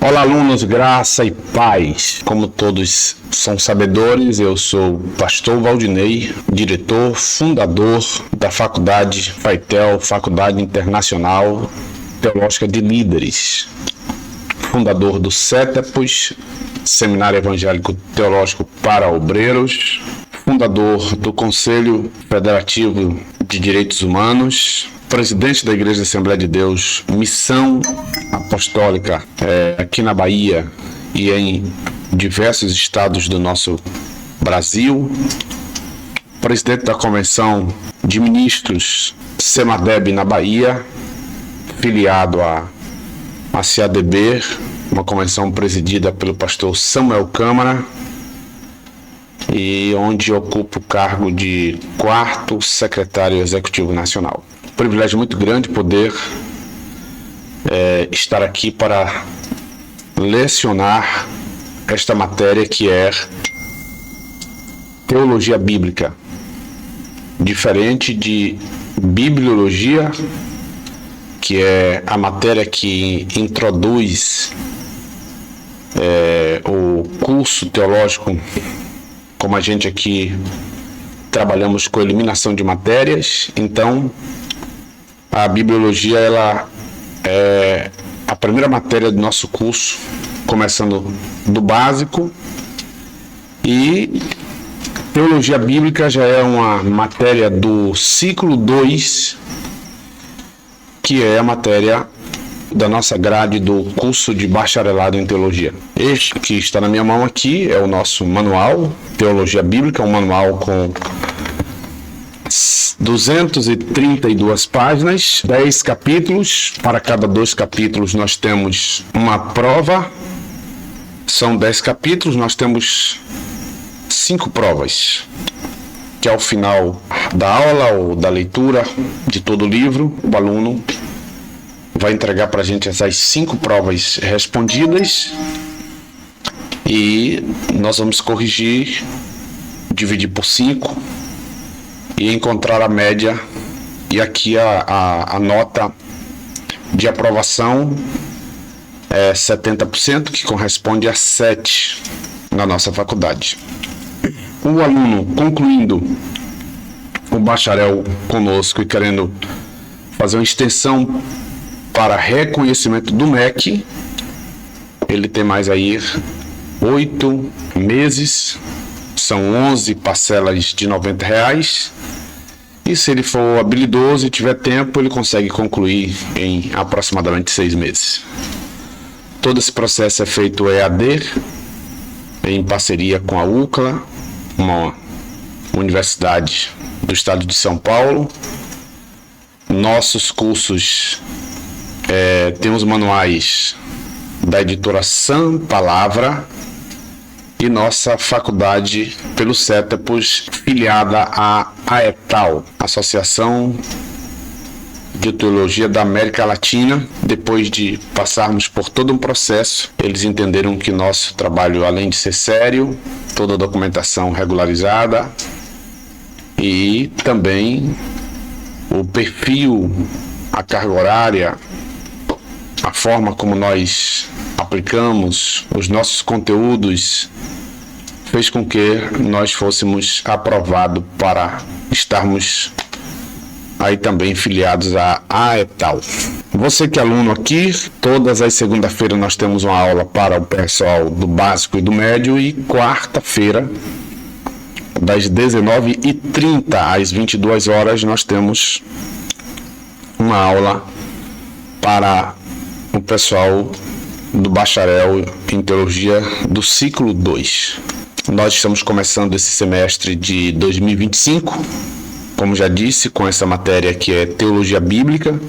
Olá, alunos, graça e paz. Como todos são sabedores, eu sou o pastor Valdinei, diretor, fundador da Faculdade Faitel, Faculdade Internacional Teológica de Líderes, fundador do CETEPOS, Seminário Evangélico Teológico para Obreiros, fundador do Conselho Federativo de Direitos Humanos, presidente da Igreja Assembleia de Deus, Missão Apostólica aqui na Bahia e em diversos estados do nosso Brasil, presidente da Convenção de Ministros CEMADEB na Bahia, filiado à CADB, uma convenção presidida pelo pastor Samuel Câmara, e onde ocupo o cargo de 4º secretário executivo nacional. Privilégio muito grande poder estar aqui para lecionar esta matéria que é teologia bíblica, diferente de bibliologia, que é a matéria que introduz o curso teológico. Como a gente aqui trabalhamos com eliminação de matérias, então a bibliologia ela é a primeira matéria do nosso curso, começando do básico, e teologia bíblica já é uma matéria do ciclo 2, que é a matéria da nossa grade do curso de bacharelado em teologia. Este que está na minha mão aqui é o nosso manual, Teologia Bíblica, um manual com 232 páginas, 10 capítulos. Para cada 2 capítulos nós temos uma prova. São 10 capítulos, nós temos 5 provas, que ao final da aula ou da leitura de todo o livro, o aluno vai entregar para a gente essas 5 provas respondidas e nós vamos corrigir, dividir por 5 e encontrar a média. E aqui a nota de aprovação é 70%, que corresponde a 7 na nossa faculdade. O aluno concluindo o bacharel conosco e querendo fazer uma extensão para reconhecimento do MEC, ele tem mais aí 8 meses, são 11 parcelas de R$90, e se ele for habilidoso e tiver tempo, ele consegue concluir em aproximadamente 6 meses. Todo esse processo é feito EAD, em parceria com a UCLA, uma universidade do estado de São Paulo. Nossos cursos temos manuais da editora Sam Palavra, e nossa faculdade pelo CETEPOS, filiada à AETAL, Associação de Teologia da América Latina. Depois de passarmos por todo um processo, eles entenderam que nosso trabalho, além de ser sério, toda a documentação regularizada e também o perfil, a carga horária, a forma como nós aplicamos os nossos conteúdos, fez com que nós fôssemos aprovados para estarmos aí também filiados à AETAL. Você que é aluno aqui, todas as segundas-feiras nós temos uma aula para o pessoal do básico e do médio, e quarta-feira, das 19h30 às 22 horas, nós temos uma aula para o pessoal do bacharel em teologia do ciclo 2. Nós estamos começando esse semestre de 2025, como já disse, com essa matéria que é teologia bíblica,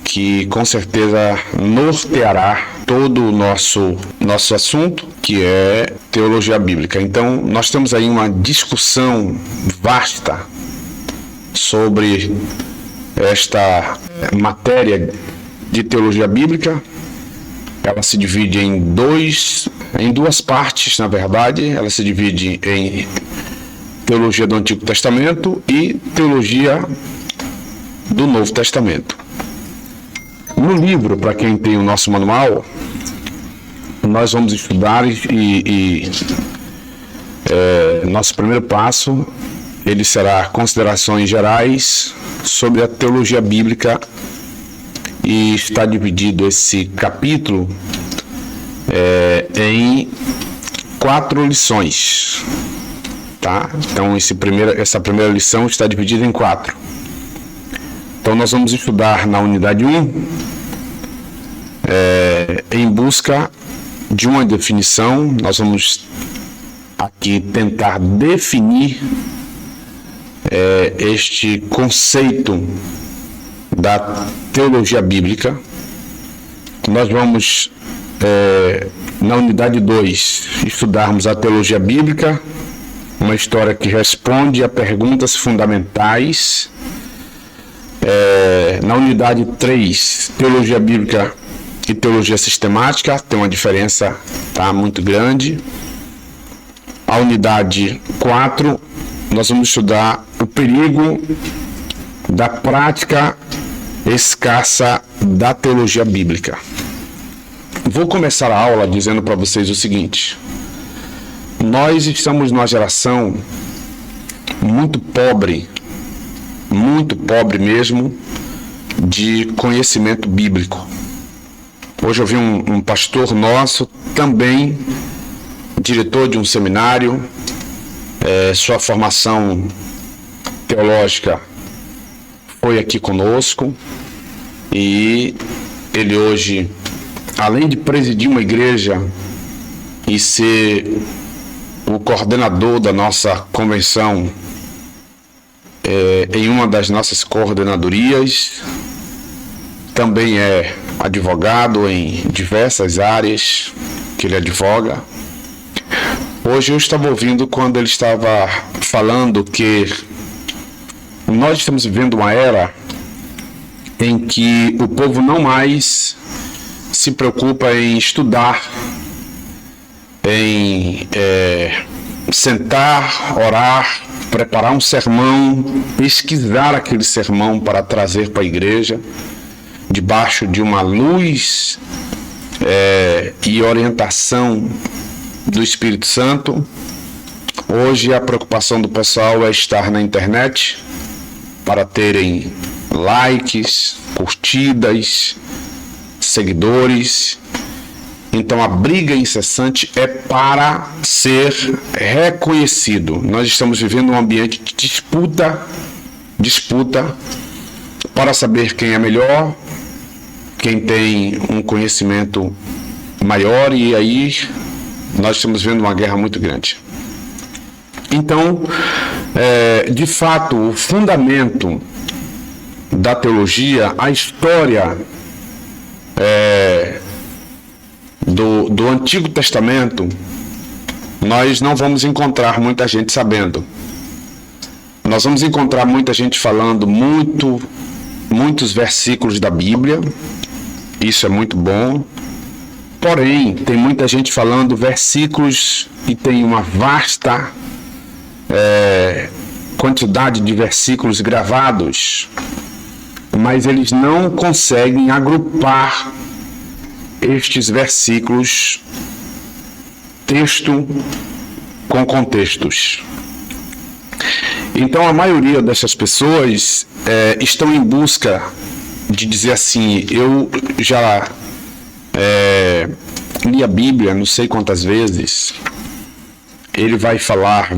que com certeza norteará todo o nosso assunto, que é teologia bíblica. Então, nós temos aí uma discussão vasta sobre esta matéria de teologia bíblica. Ela se divide em duas partes, na verdade. Ela se divide em teologia do Antigo Testamento e teologia do Novo Testamento. No livro, para quem tem o nosso manual, nós vamos estudar nosso primeiro passo, ele será considerações gerais sobre a teologia bíblica, e está dividido esse capítulo em 4 lições, tá? Então essa primeira lição está dividida em 4. Então nós vamos estudar na unidade 1, em busca de uma definição. Nós vamos aqui tentar definir este conceito da teologia bíblica. Nós vamos, na unidade 2, estudarmos a teologia bíblica, uma história que responde a perguntas fundamentais. Na unidade 3, teologia bíblica e teologia sistemática, tem uma diferença muito grande. A unidade 4, nós vamos estudar o perigo da prática escassa da teologia bíblica. Vou começar a aula dizendo para vocês o seguinte: nós estamos numa geração muito pobre mesmo, de conhecimento bíblico. Hoje eu vi um pastor nosso, também diretor de um seminário, sua formação teológica foi aqui conosco, e ele hoje, além de presidir uma igreja e ser o coordenador da nossa convenção, em uma das nossas coordenadorias, também é advogado em diversas áreas que ele advoga. Hoje eu estava ouvindo quando ele estava falando que nós estamos vivendo uma era em que o povo não mais se preocupa em estudar, em sentar, orar, preparar um sermão, pesquisar aquele sermão para trazer para a igreja, debaixo de uma luz e orientação do Espírito Santo. Hoje a preocupação do pessoal é estar na internet para terem likes, curtidas, seguidores. Então a briga incessante é para ser reconhecido. Nós estamos vivendo um ambiente de disputa para saber quem é melhor, quem tem um conhecimento maior, e aí nós estamos vendo uma guerra muito grande. Então, de fato, o fundamento da teologia, a história do Antigo Testamento, nós não vamos encontrar muita gente sabendo. Nós vamos encontrar muita gente falando muitos versículos da Bíblia, isso é muito bom. Porém, tem muita gente falando versículos e tem uma vasta quantidade de versículos gravados, mas eles não conseguem agrupar estes versículos, texto com contextos. Então a maioria dessas pessoas estão em busca de dizer assim: eu já li a Bíblia não sei quantas vezes. Ele vai falar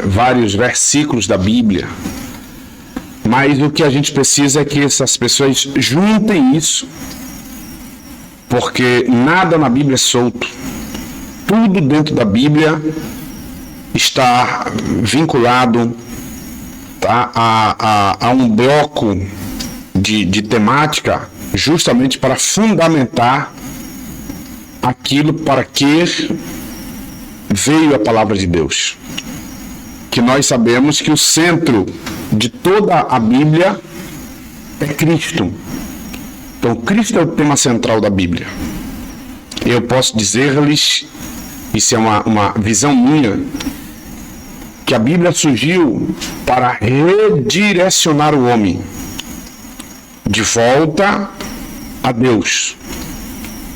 vários versículos da Bíblia, mas o que a gente precisa é que essas pessoas juntem isso, porque nada na Bíblia é solto. Tudo dentro da Bíblia está vinculado a um bloco de temática, justamente para fundamentar aquilo para que veio a palavra de Deus. Que nós sabemos que o centro de toda a Bíblia é Cristo. Então, Cristo é o tema central da Bíblia. Eu posso dizer-lhes, isso é uma visão minha, que a Bíblia surgiu para redirecionar o homem de volta a Deus.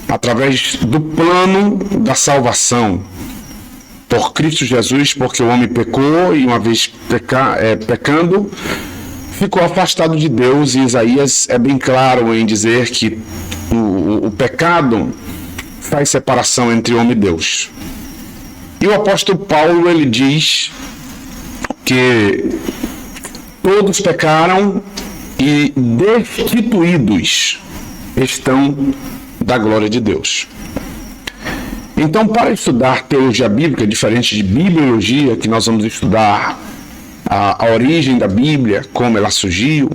através do plano da salvação por Cristo Jesus, porque o homem pecou e uma vez pecando, ficou afastado de Deus, e Isaías é bem claro em dizer que o pecado faz separação entre homem e Deus. E o apóstolo Paulo, ele diz que todos pecaram e destituídos estão da glória de Deus. Então, para estudar teologia bíblica, diferente de bibliologia, que nós vamos estudar a origem da Bíblia, como ela surgiu,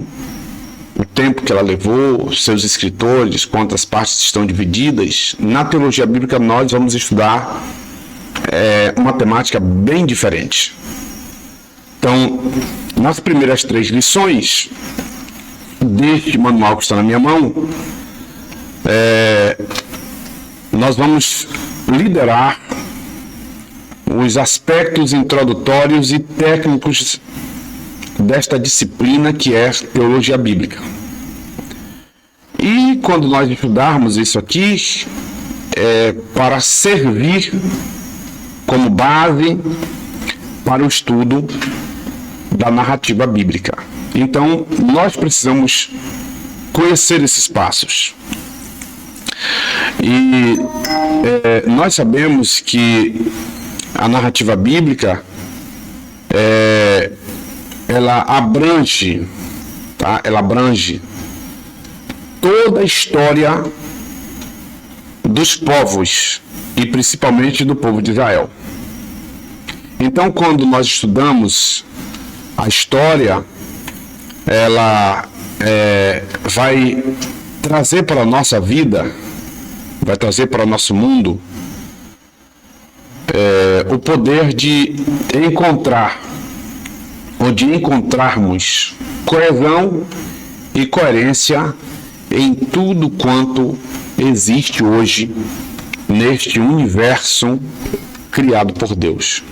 o tempo que ela levou, seus escritores, quantas partes estão divididas, na teologia bíblica nós vamos estudar uma temática bem diferente. Então, nas primeiras 3 lições deste manual que está na minha mão, nós vamos liderar os aspectos introdutórios e técnicos desta disciplina que é teologia bíblica. E quando nós estudarmos isso aqui, para servir como base para o estudo da narrativa bíblica. Então, nós precisamos conhecer esses passos. E nós sabemos que a narrativa bíblica ela abrange, tá? Ela abrange toda a história dos povos e principalmente do povo de Israel. Então, quando nós estudamos a história, ela vai trazer para a nossa vida, vai trazer para o nosso mundo o poder de encontrar, ou de encontrarmos coesão e coerência em tudo quanto existe hoje neste universo criado por Deus.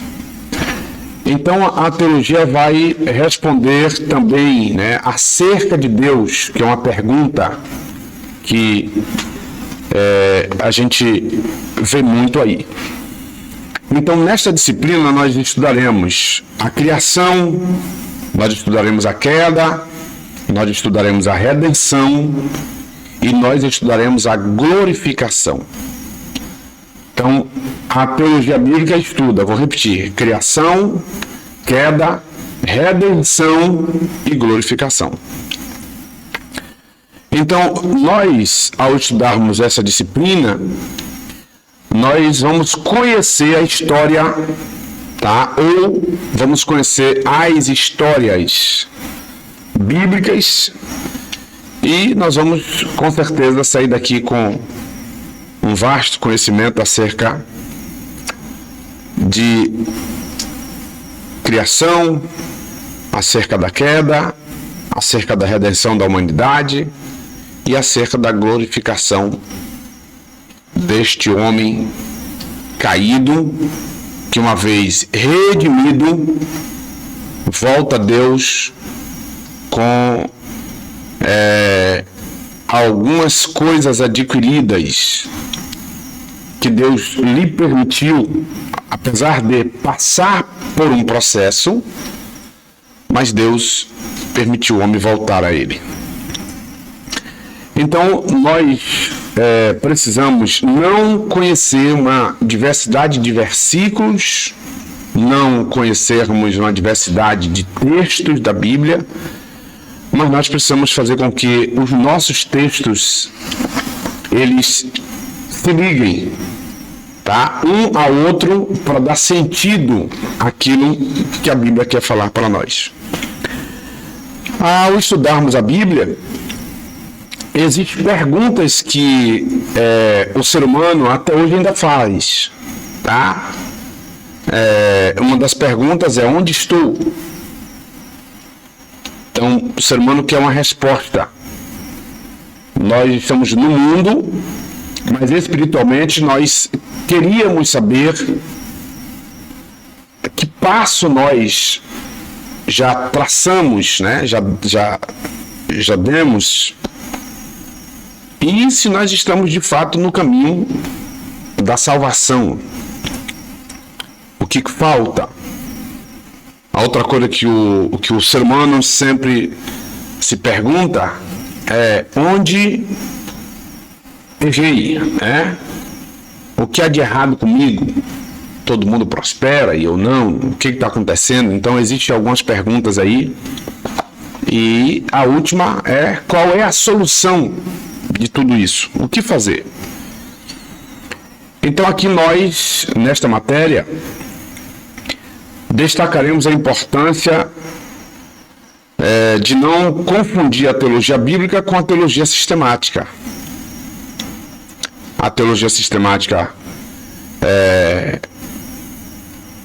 Então a teologia vai responder também, acerca de Deus, que é uma pergunta que a gente vê muito aí. Então, nesta disciplina nós estudaremos a criação, nós estudaremos a queda, nós estudaremos a redenção e nós estudaremos a glorificação. Então, a teologia bíblica estuda, vou repetir, criação, queda, redenção e glorificação. Então, nós, ao estudarmos essa disciplina, nós vamos conhecer a história, tá? Ou vamos conhecer as histórias bíblicas, e nós vamos, com certeza, sair daqui com um vasto conhecimento acerca de criação, acerca da queda, acerca da redenção da humanidade e acerca da glorificação deste homem caído, que uma vez redimido, volta a Deus com algumas coisas adquiridas que Deus lhe permitiu, apesar de passar por um processo, mas Deus permitiu o homem voltar a Ele. Então, nós precisamos não conhecer uma diversidade de versículos, não conhecermos uma diversidade de textos da Bíblia, mas nós precisamos fazer com que os nossos textos, eles se liguem, tá? Um ao outro, para dar sentido àquilo que a Bíblia quer falar para nós. Ao estudarmos a Bíblia, existem perguntas que o ser humano até hoje ainda faz, tá? Uma das perguntas é: onde estou? Então, o ser humano quer uma resposta. Nós estamos no mundo, mas espiritualmente nós queríamos saber que passo nós já traçamos, já demos e se nós estamos de fato no caminho da salvação. O que falta? A outra coisa que o ser humano sempre se pergunta é: onde errei, né? O que há de errado comigo? Todo mundo prospera e eu não? O que está acontecendo? Então existem algumas perguntas aí. E a última é: qual é a solução de tudo isso? O que fazer? Então aqui nós, nesta matéria, destacaremos a importância de não confundir a teologia bíblica com a teologia sistemática. A teologia sistemática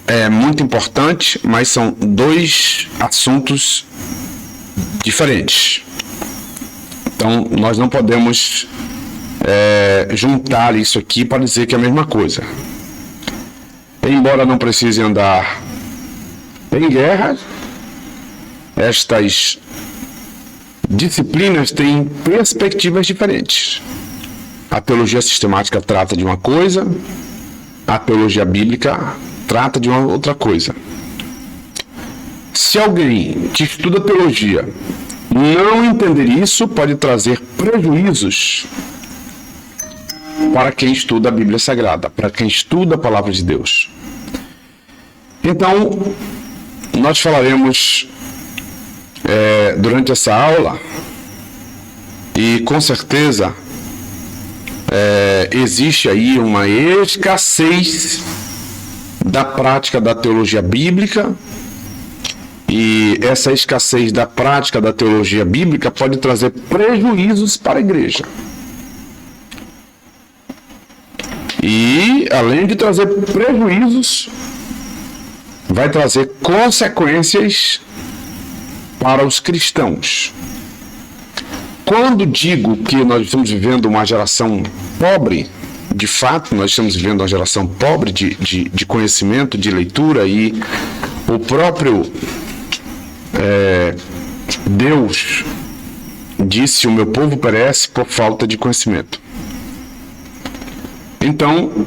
é muito importante, mas são dois assuntos diferentes. Então, nós não podemos juntar isso aqui para dizer que é a mesma coisa. Embora não precise andar em guerra, estas disciplinas têm perspectivas diferentes. A teologia sistemática trata de uma coisa, a teologia bíblica trata de uma outra coisa. Se alguém que estuda teologia não entender isso, pode trazer prejuízos para quem estuda a Bíblia Sagrada, para quem estuda a Palavra de Deus. Então, nós falaremos durante essa aula, e com certeza existe aí uma escassez da prática da teologia bíblica, e essa escassez da prática da teologia bíblica pode trazer prejuízos para a igreja. E, além de trazer prejuízos, vai trazer consequências para os cristãos. Quando digo que nós estamos vivendo uma geração pobre, de fato nós estamos vivendo uma geração pobre de conhecimento, de leitura, e o próprio Deus disse: o meu povo perece por falta de conhecimento. Então,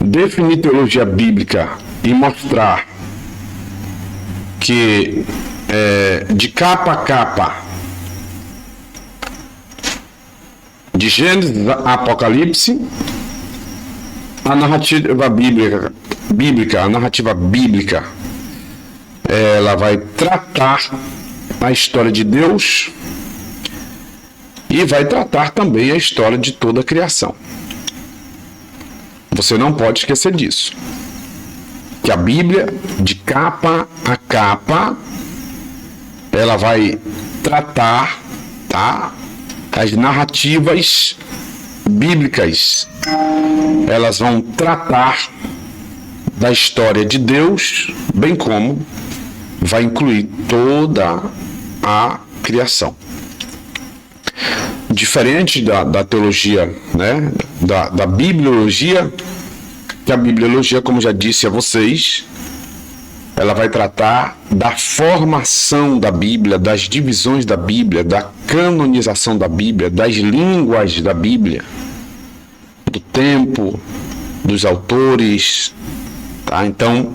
definir teologia bíblica e mostrar que de capa a capa, de Gênesis a Apocalipse, a narrativa bíblica, ela vai tratar a história de Deus e vai tratar também a história de toda a criação. Você não pode esquecer disso. Que a Bíblia, de capa a capa, ela vai tratar, tá? As narrativas bíblicas, elas vão tratar da história de Deus, bem como vai incluir toda a criação. Diferente da teologia, né? Da bibliologia, que a bibliologia, como já disse a vocês, ela vai tratar da formação da Bíblia, das divisões da Bíblia, da canonização da Bíblia, das línguas da Bíblia, do tempo, dos autores, tá? Então,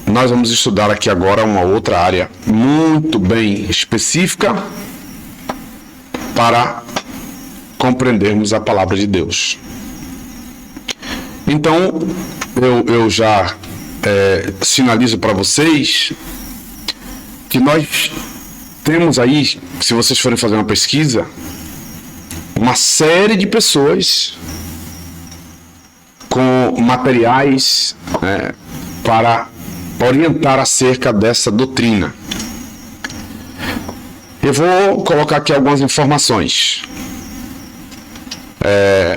nós vamos estudar aqui agora uma outra área muito bem específica para compreendermos a palavra de Deus. Então, eu já sinalizo para vocês que nós temos aí, se vocês forem fazer uma pesquisa, uma série de pessoas com materiais para orientar acerca dessa doutrina. Eu vou colocar aqui algumas informações.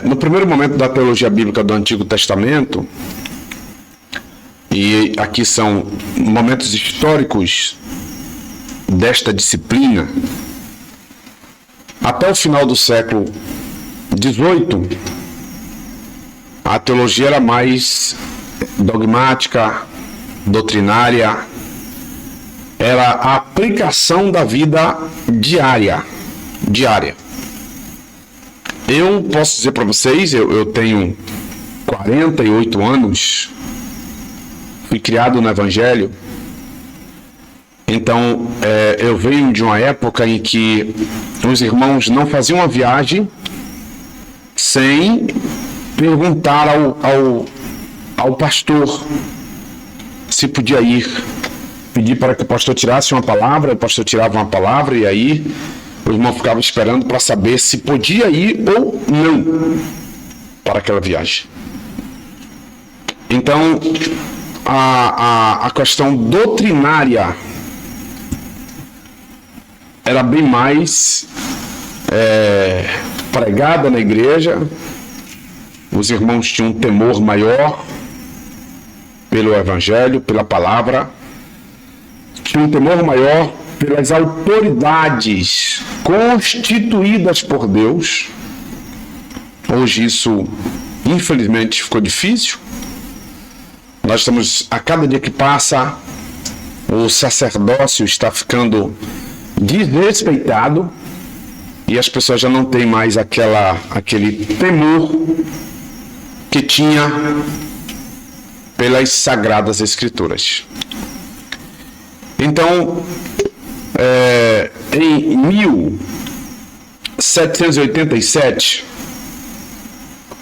No primeiro momento da teologia bíblica do Antigo Testamento, e aqui são momentos históricos desta disciplina, até o final do século XVIII, a teologia era mais dogmática, doutrinária, era a aplicação da vida diária, diária. Eu posso dizer para vocês, eu tenho 48 anos, fui criado no Evangelho, então eu venho de uma época em que os irmãos não faziam uma viagem sem perguntar ao pastor se podia ir, pedir para que o pastor tirasse uma palavra, o pastor tirava uma palavra e aí o irmão ficava esperando para saber se podia ir ou não para aquela viagem. Então, a questão doutrinária era bem mais pregada na igreja, os irmãos tinham um temor maior pelo Evangelho, pela palavra, tinham um temor maior pelas autoridades constituídas por Deus. Hoje isso, infelizmente, ficou difícil. Nós estamos, a cada dia que passa, o sacerdócio está ficando desrespeitado e as pessoas já não têm mais aquele temor que tinha pelas Sagradas Escrituras. Então, em 1787,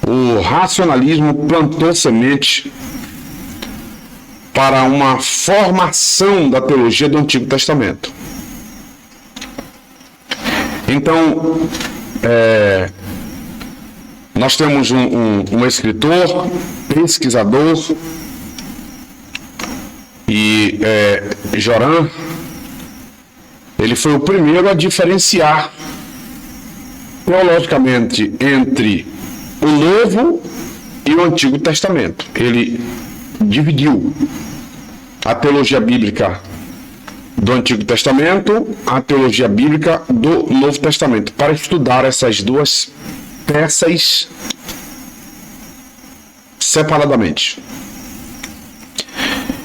o racionalismo plantou semente para uma formação da teologia do Antigo Testamento. Então, nós temos um escritor, pesquisador, e Joran, ele foi o primeiro a diferenciar teologicamente entre o Novo e o Antigo Testamento. Ele dividiu a teologia bíblica do Antigo Testamento, a teologia bíblica do Novo Testamento, para estudar essas duas peças separadamente.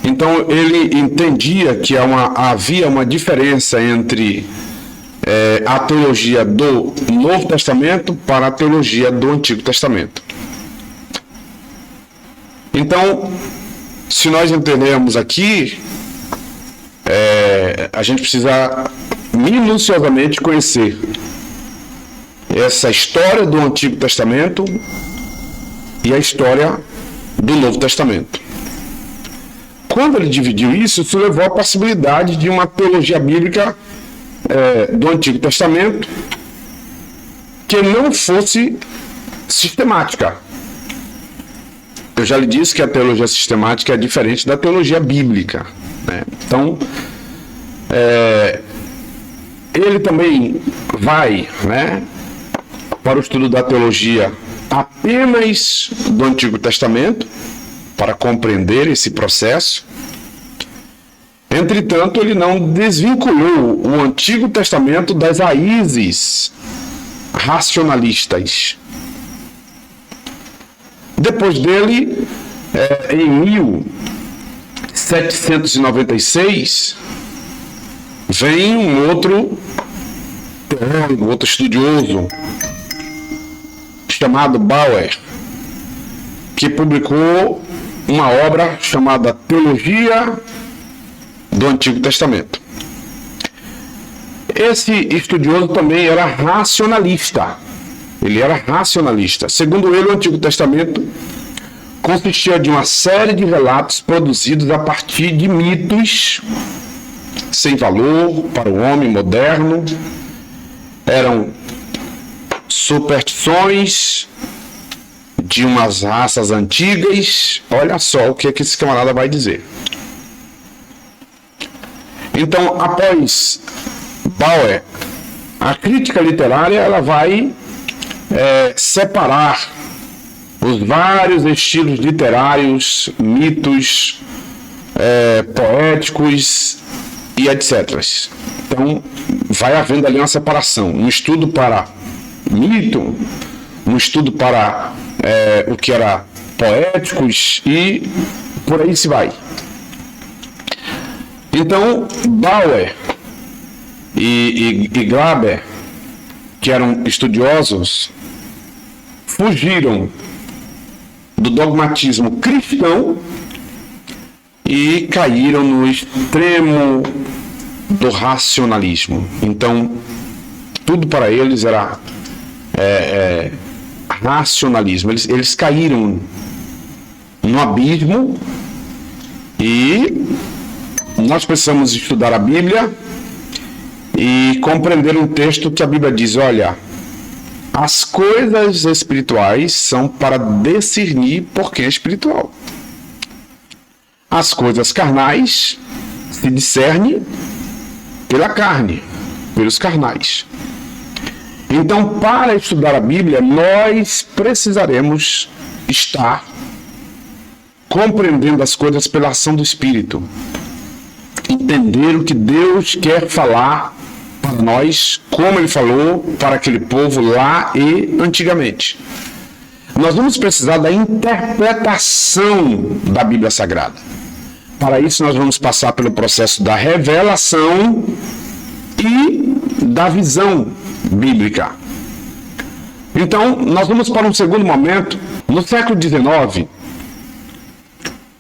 Então ele entendia que havia uma diferença entre a teologia do Novo Testamento para a teologia do Antigo Testamento. Então, se nós entendermos aqui, a gente precisa minuciosamente conhecer essa história do Antigo Testamento e a história do Novo Testamento. Quando ele dividiu isso levou à possibilidade de uma teologia bíblica do Antigo Testamento que não fosse sistemática. Eu já lhe disse que a teologia sistemática é diferente da teologia bíblica, né? Então, ele também vai, né, para o estudo da teologia apenas do Antigo Testamento, para compreender esse processo. Entretanto, ele não desvinculou o Antigo Testamento das raízes racionalistas. Depois dele, em 1796, vem um outro teólogo, outro estudioso, chamado Bauer, que publicou uma obra chamada Teologia do Antigo Testamento. Esse estudioso também era racionalista. Ele era racionalista. Segundo ele, o Antigo Testamento consistia de uma série de relatos produzidos a partir de mitos sem valor para o homem moderno. Eram superstições de umas raças antigas. Olha só o que esse camarada vai dizer. Então, após Bauer, a crítica literária ela vai separar os vários estilos literários, mitos, poéticos e etc. Então, vai havendo ali uma separação, um estudo para mito, um estudo para o que era poéticos e por aí se vai. Então, Bauer e Glaber, que eram estudiosos, fugiram do dogmatismo cristão e caíram no extremo do racionalismo. Então, tudo para eles era racionalismo. Eles caíram no abismo e nós precisamos estudar a Bíblia e compreender um texto que a Bíblia diz, olha, as coisas espirituais são para discernir por quem é espiritual. As coisas carnais se discerne pela carne, pelos carnais. Então, para estudar a Bíblia, nós precisaremos estar compreendendo as coisas pela ação do Espírito. Entender o que Deus quer falar para nós, como Ele falou para aquele povo lá e antigamente. Nós vamos precisar da interpretação da Bíblia Sagrada. Para isso, nós vamos passar pelo processo da revelação e da visão bíblica. Então, nós vamos para um segundo momento. No século XIX,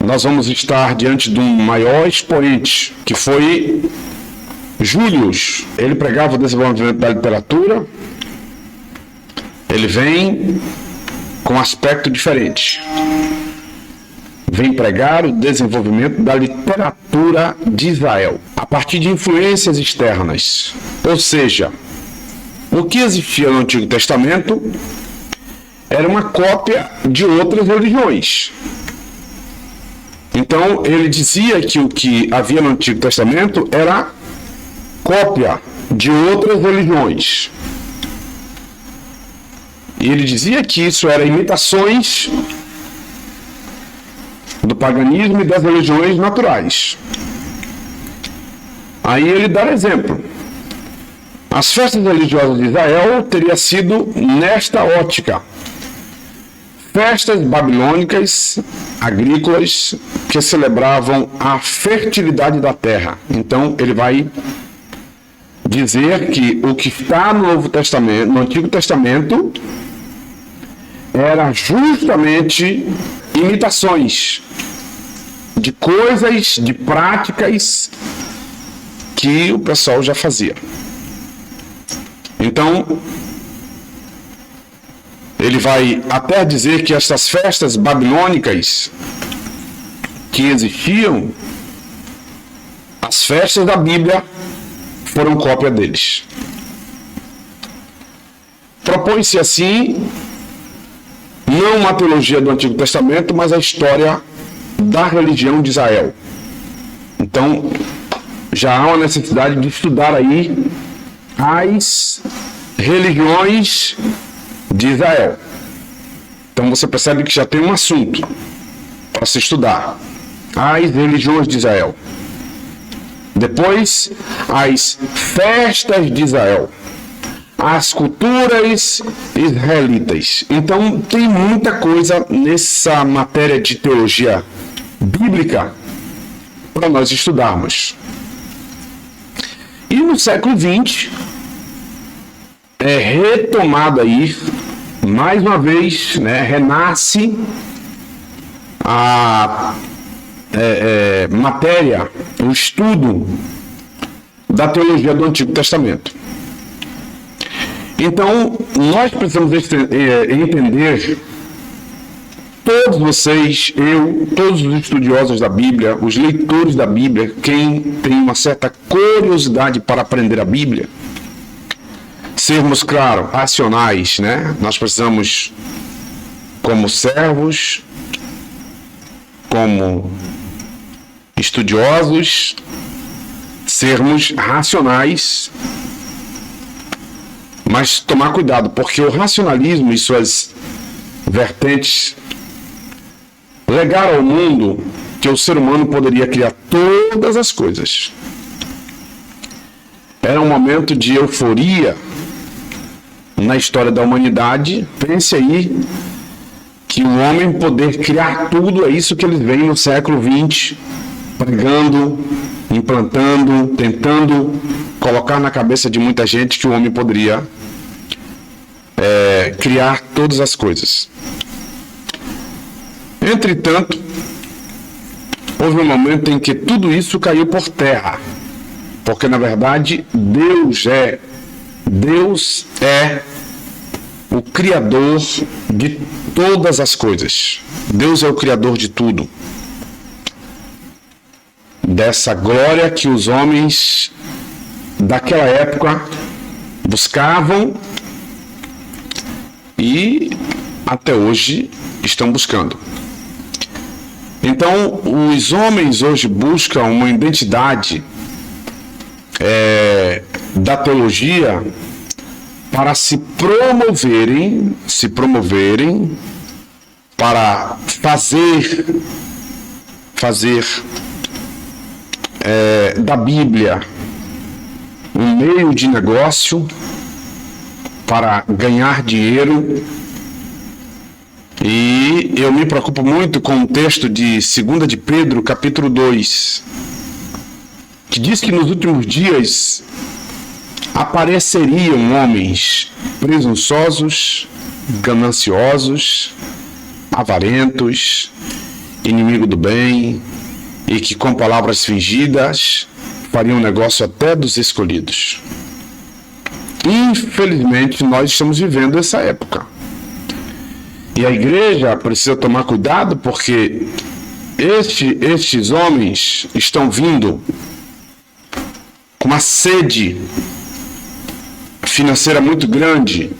nós vamos estar diante de um maior expoente, que foi Július. Ele pregava o desenvolvimento da literatura. Ele vem com um aspecto diferente. Vem pregar o desenvolvimento da literatura de Israel, a partir de influências externas. Ou seja, o que existia no Antigo Testamento era uma cópia de outras religiões. Então, ele dizia que o que havia no Antigo Testamento era cópia de outras religiões. E ele dizia que isso era imitações do paganismo e das religiões naturais. Aí ele dá exemplo. As festas religiosas de Israel teriam sido nesta ótica. Festas babilônicas, agrícolas, que celebravam a fertilidade da terra. Então, ele vai dizer que o que está no Novo Testamento, no Antigo Testamento, era justamente imitações de coisas, de práticas que o pessoal já fazia. Então, ele vai até dizer que essas festas babilônicas que existiam, as festas da Bíblia foram cópia deles. Propõe-se assim, não uma teologia do Antigo Testamento, mas a história da religião de Israel. Então, já há uma necessidade de estudar aí as religiões de Israel. Então você percebe que já tem um assunto para se estudar. As religiões de Israel. Depois, as festas de Israel. As culturas israelitas. Então tem muita coisa nessa matéria de teologia bíblica para nós estudarmos. E no século XX é retomado aí, mais uma vez, né, renasce a matéria, o estudo da teologia do Antigo Testamento. Então, nós precisamos entender, todos vocês, eu, todos os estudiosos da Bíblia, os leitores da Bíblia, quem tem uma certa curiosidade para aprender a Bíblia, sermos, claro, racionais, né? Nós precisamos, como servos, como estudiosos, sermos racionais, mas tomar cuidado, porque o racionalismo e suas vertentes legaram ao mundo que o ser humano poderia criar todas as coisas. Era um momento de euforia na história da humanidade. Pense aí que o homem poder criar tudo, é isso que eles veem no século XX, pregando, implantando, tentando colocar na cabeça de muita gente que o homem poderia criar todas as coisas. Entretanto, houve um momento em que tudo isso caiu por terra, porque na verdade Deus é o Criador de todas as coisas. Deus é o Criador de tudo. Dessa glória que os homens daquela época buscavam e até hoje estão buscando. Então, os homens hoje buscam uma identidade da teologia para se promoverem para fazer da Bíblia um meio de negócio para ganhar dinheiro. E eu me preocupo muito com o texto de 2 de Pedro, capítulo 2, que diz que nos últimos dias apareceriam homens presunçosos, gananciosos, avarentos, inimigo do bem, e que com palavras fingidas fariam negócio até dos escolhidos. Infelizmente, nós estamos vivendo essa época. E a igreja precisa tomar cuidado, porque estes homens estão vindo com uma sede financeira muito grande,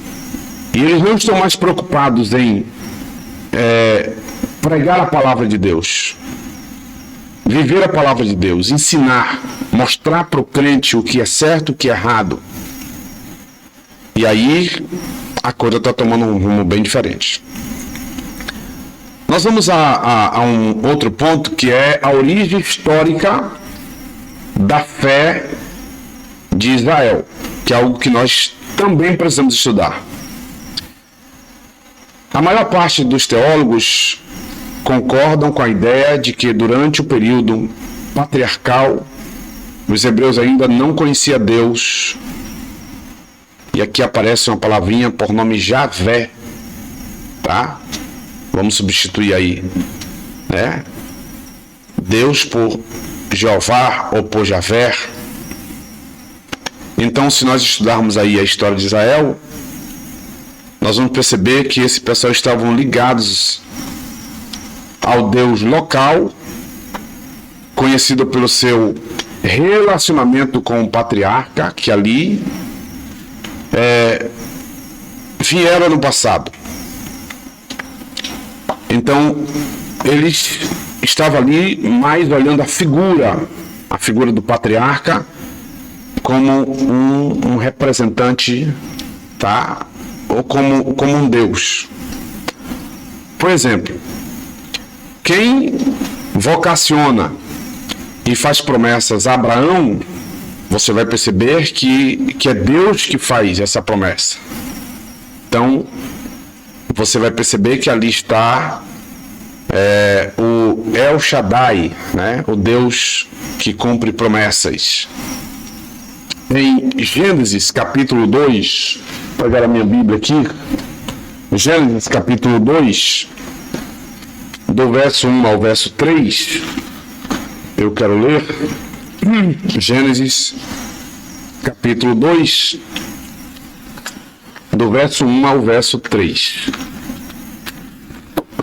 e eles não estão mais preocupados em pregar a palavra de Deus, viver a palavra de Deus, ensinar, mostrar para o crente o que é certo e o que é errado. E aí a coisa está tomando um rumo bem diferente. Nós vamos a um outro ponto, que é a origem histórica da fé de Israel, que é algo que nós também precisamos estudar. A maior parte dos teólogos concordam com a ideia de que durante o período patriarcal, os hebreus ainda não conheciam Deus. E aqui aparece uma palavrinha por nome Javé, tá? Vamos substituir aí, né? Deus por Jeová ou por Javé. Então, se nós estudarmos aí a história de Israel, nós vamos perceber que esse pessoal estavam ligados ao Deus local, conhecido pelo seu relacionamento com o patriarca, que ali vieram no passado. Então, eles estavam ali mais olhando a figura do patriarca, como um representante, tá? Ou como um Deus. Por exemplo, quem vocaciona e faz promessas a Abraão, você vai perceber que é Deus que faz essa promessa. Então, você vai perceber que ali está o El Shaddai, né? O Deus que cumpre promessas. Em Gênesis capítulo 2, vou pegar a minha Bíblia aqui, Gênesis capítulo 2, do verso 1 ao verso 3, eu quero ler. Gênesis capítulo 2, do verso 1 ao verso 3.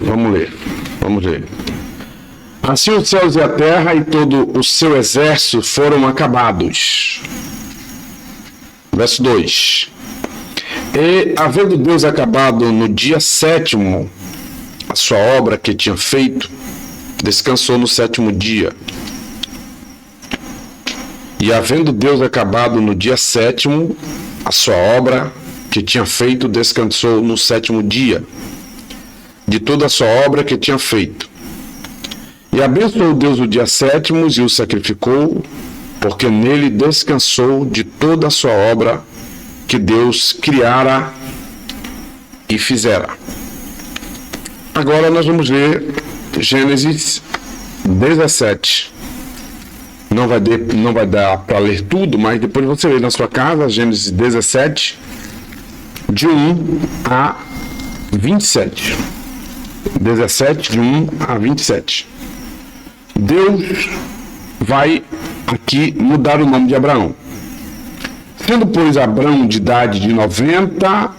Vamos ler. Assim os céus e a terra e todo o seu exército foram acabados. Verso 2. E, havendo Deus acabado no dia 7º a sua obra que tinha feito, descansou no 7º dia. E, havendo Deus acabado no dia 7º a sua obra que tinha feito, descansou no 7º dia de toda a sua obra que tinha feito. E abençoou Deus o dia 7º e o sacrificou, porque nele descansou de toda a sua obra que Deus criara e fizera. Agora nós vamos ler Gênesis 17. Não vai dar para ler tudo, mas depois você lê na sua casa, Gênesis 17, de 1 a 27. 17, de 1 a 27. Deus vai aqui mudar o nome de Abraão. Sendo, pois, Abraão de idade de 90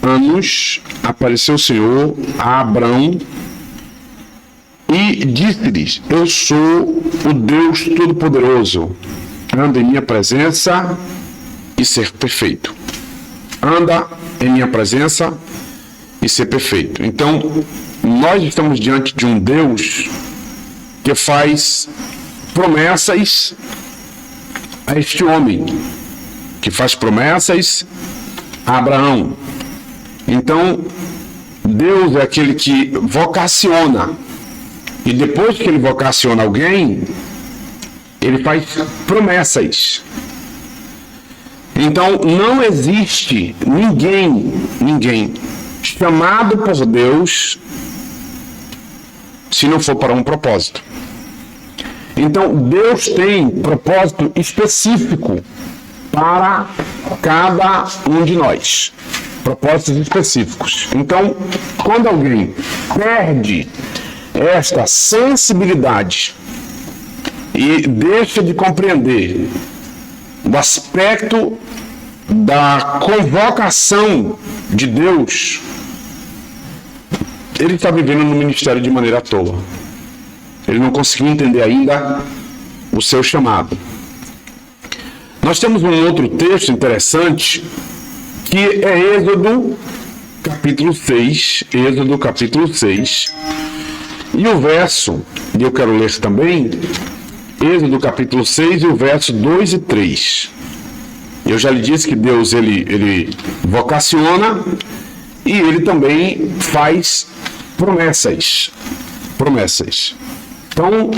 anos, apareceu o Senhor a Abraão e disse-lhes: eu sou o Deus Todo-Poderoso, anda em minha presença e ser perfeito. Anda em minha presença e ser perfeito. Então, nós estamos diante de um Deus que faz promessas a este homem, que faz promessas a Abraão. Então, Deus é aquele que vocaciona, e depois que ele vocaciona alguém, ele faz promessas. Então, não existe ninguém chamado por Deus se não for para um propósito. Então, Deus tem propósito específico para cada um de nós. Propósitos específicos. Então, quando alguém perde esta sensibilidade e deixa de compreender o aspecto da convocação de Deus, ele está vivendo no ministério de maneira à toa. Ele não conseguiu entender ainda o seu chamado. Nós temos um outro texto interessante, que é Êxodo capítulo 6. Êxodo capítulo 6. E o verso, e eu quero ler também, Êxodo capítulo 6 e o verso 2 e 3. Eu já lhe disse que Deus ele vocaciona e ele também faz promessas. Então,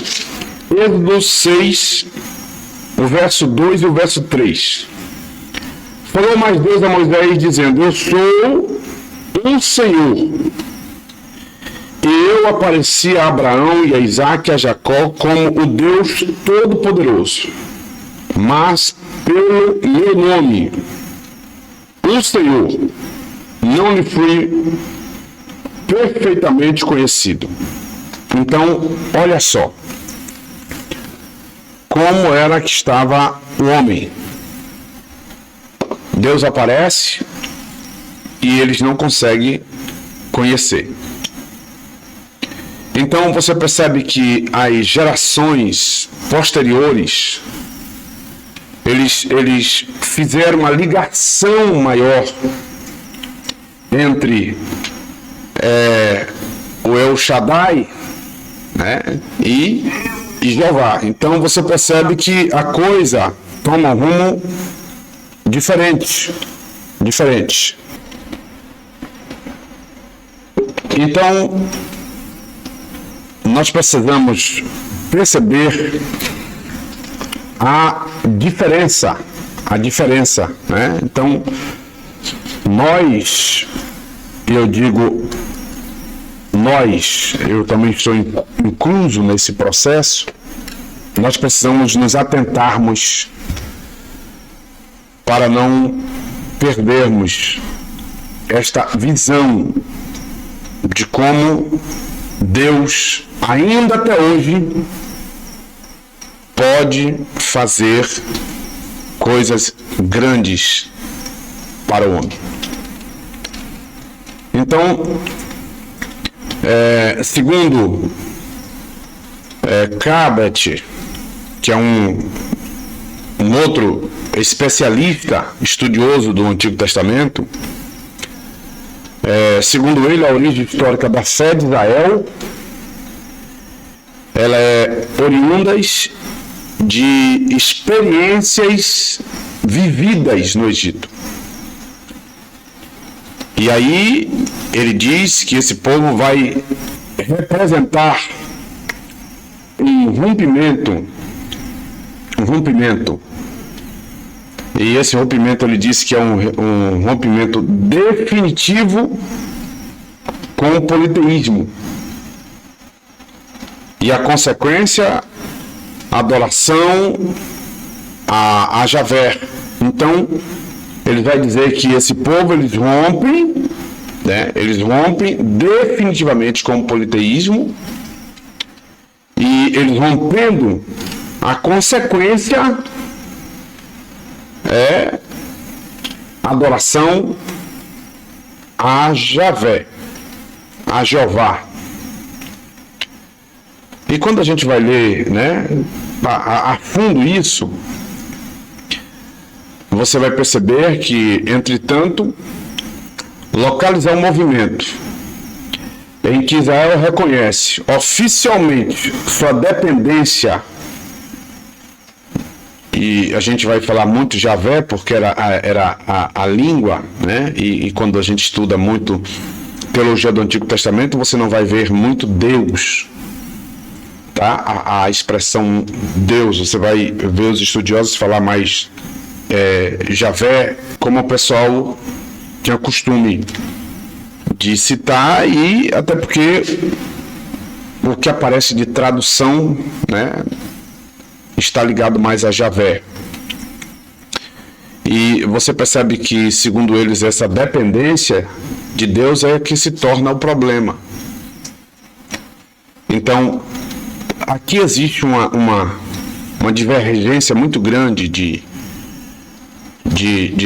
Êxodo 6, o verso 2 e o verso 3. Falou mais Deus a Moisés, dizendo: eu sou um Senhor. Eu apareci a Abraão e a Isaque e a Jacó como o Deus Todo-Poderoso, mas pelo meu nome, o Senhor, não lhe fui perfeitamente conhecido. Então, olha só como era que estava o homem. Deus aparece e eles não conseguem conhecer. Então você percebe que as gerações posteriores, eles fizeram uma ligação maior entre o El Shaddai, né, e Jeová. Então você percebe que a coisa toma um rumo diferente. Então, nós precisamos perceber a diferença, né? Então, eu também estou incluso nesse processo, nós precisamos nos atentarmos para não perdermos esta visão de como Deus, ainda até hoje, pode fazer coisas grandes para o homem. Então, segundo Cabet, que é um outro especialista, estudioso do Antigo Testamento, segundo ele, a origem histórica da fé de Israel, ela é oriunda de experiências vividas no Egito. E aí ele diz que esse povo vai representar um rompimento. E esse rompimento, ele disse que é um rompimento definitivo com o politeísmo. E a consequência, a adoração a Javé. Então, ele vai dizer que esse povo, eles rompem, né? Eles rompem definitivamente com o politeísmo, e eles rompendo, a consequência é adoração a Javé, a Jeová. E quando a gente vai ler, né, a fundo isso, você vai perceber que, entretanto, localizar um movimento em que Israel reconhece oficialmente sua dependência, e a gente vai falar muito Javé porque era a língua, né? E quando a gente estuda muito teologia do Antigo Testamento, você não vai ver muito Deus, tá? A expressão Deus, você vai ver os estudiosos falar mais Javé, como o pessoal tinha costume de citar, e até porque o que aparece de tradução, né, está ligado mais a Javé. E você percebe que, segundo eles, essa dependência de Deus é que se torna o problema. Então, aqui existe uma divergência muito grande de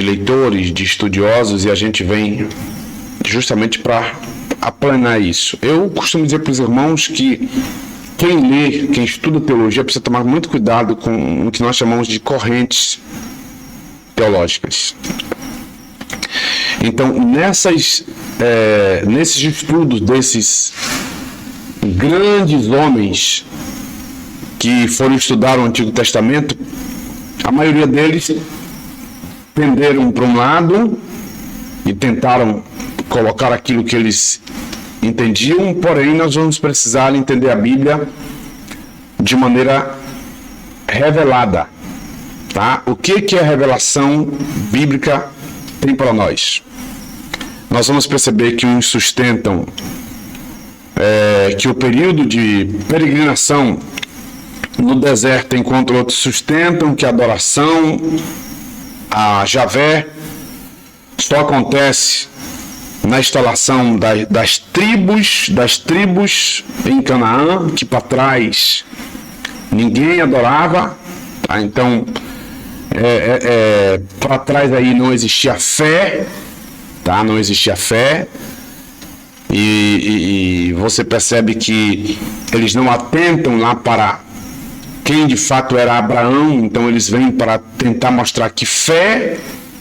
leitores, de estudiosos, e a gente vem justamente para aplanar isso. Eu costumo dizer para os irmãos que quem lê, quem estuda teologia, precisa tomar muito cuidado com o que nós chamamos de correntes teológicas. Então, nesses estudos desses grandes homens que foram estudar o Antigo Testamento, a maioria deles penderam para um lado e tentaram colocar aquilo que eles entendiam, porém nós vamos precisar entender a Bíblia de maneira revelada, tá? O que a revelação bíblica tem para nós? Nós vamos perceber que uns sustentam que o período de peregrinação no deserto, enquanto outros sustentam que a adoração a Javé só acontece na instalação das tribos em Canaã, que para trás ninguém adorava, tá? Então para trás aí não existia fé, tá? Não existia fé, e você percebe que eles não atentam lá para quem de fato era Abraão, então eles vêm para tentar mostrar que fé,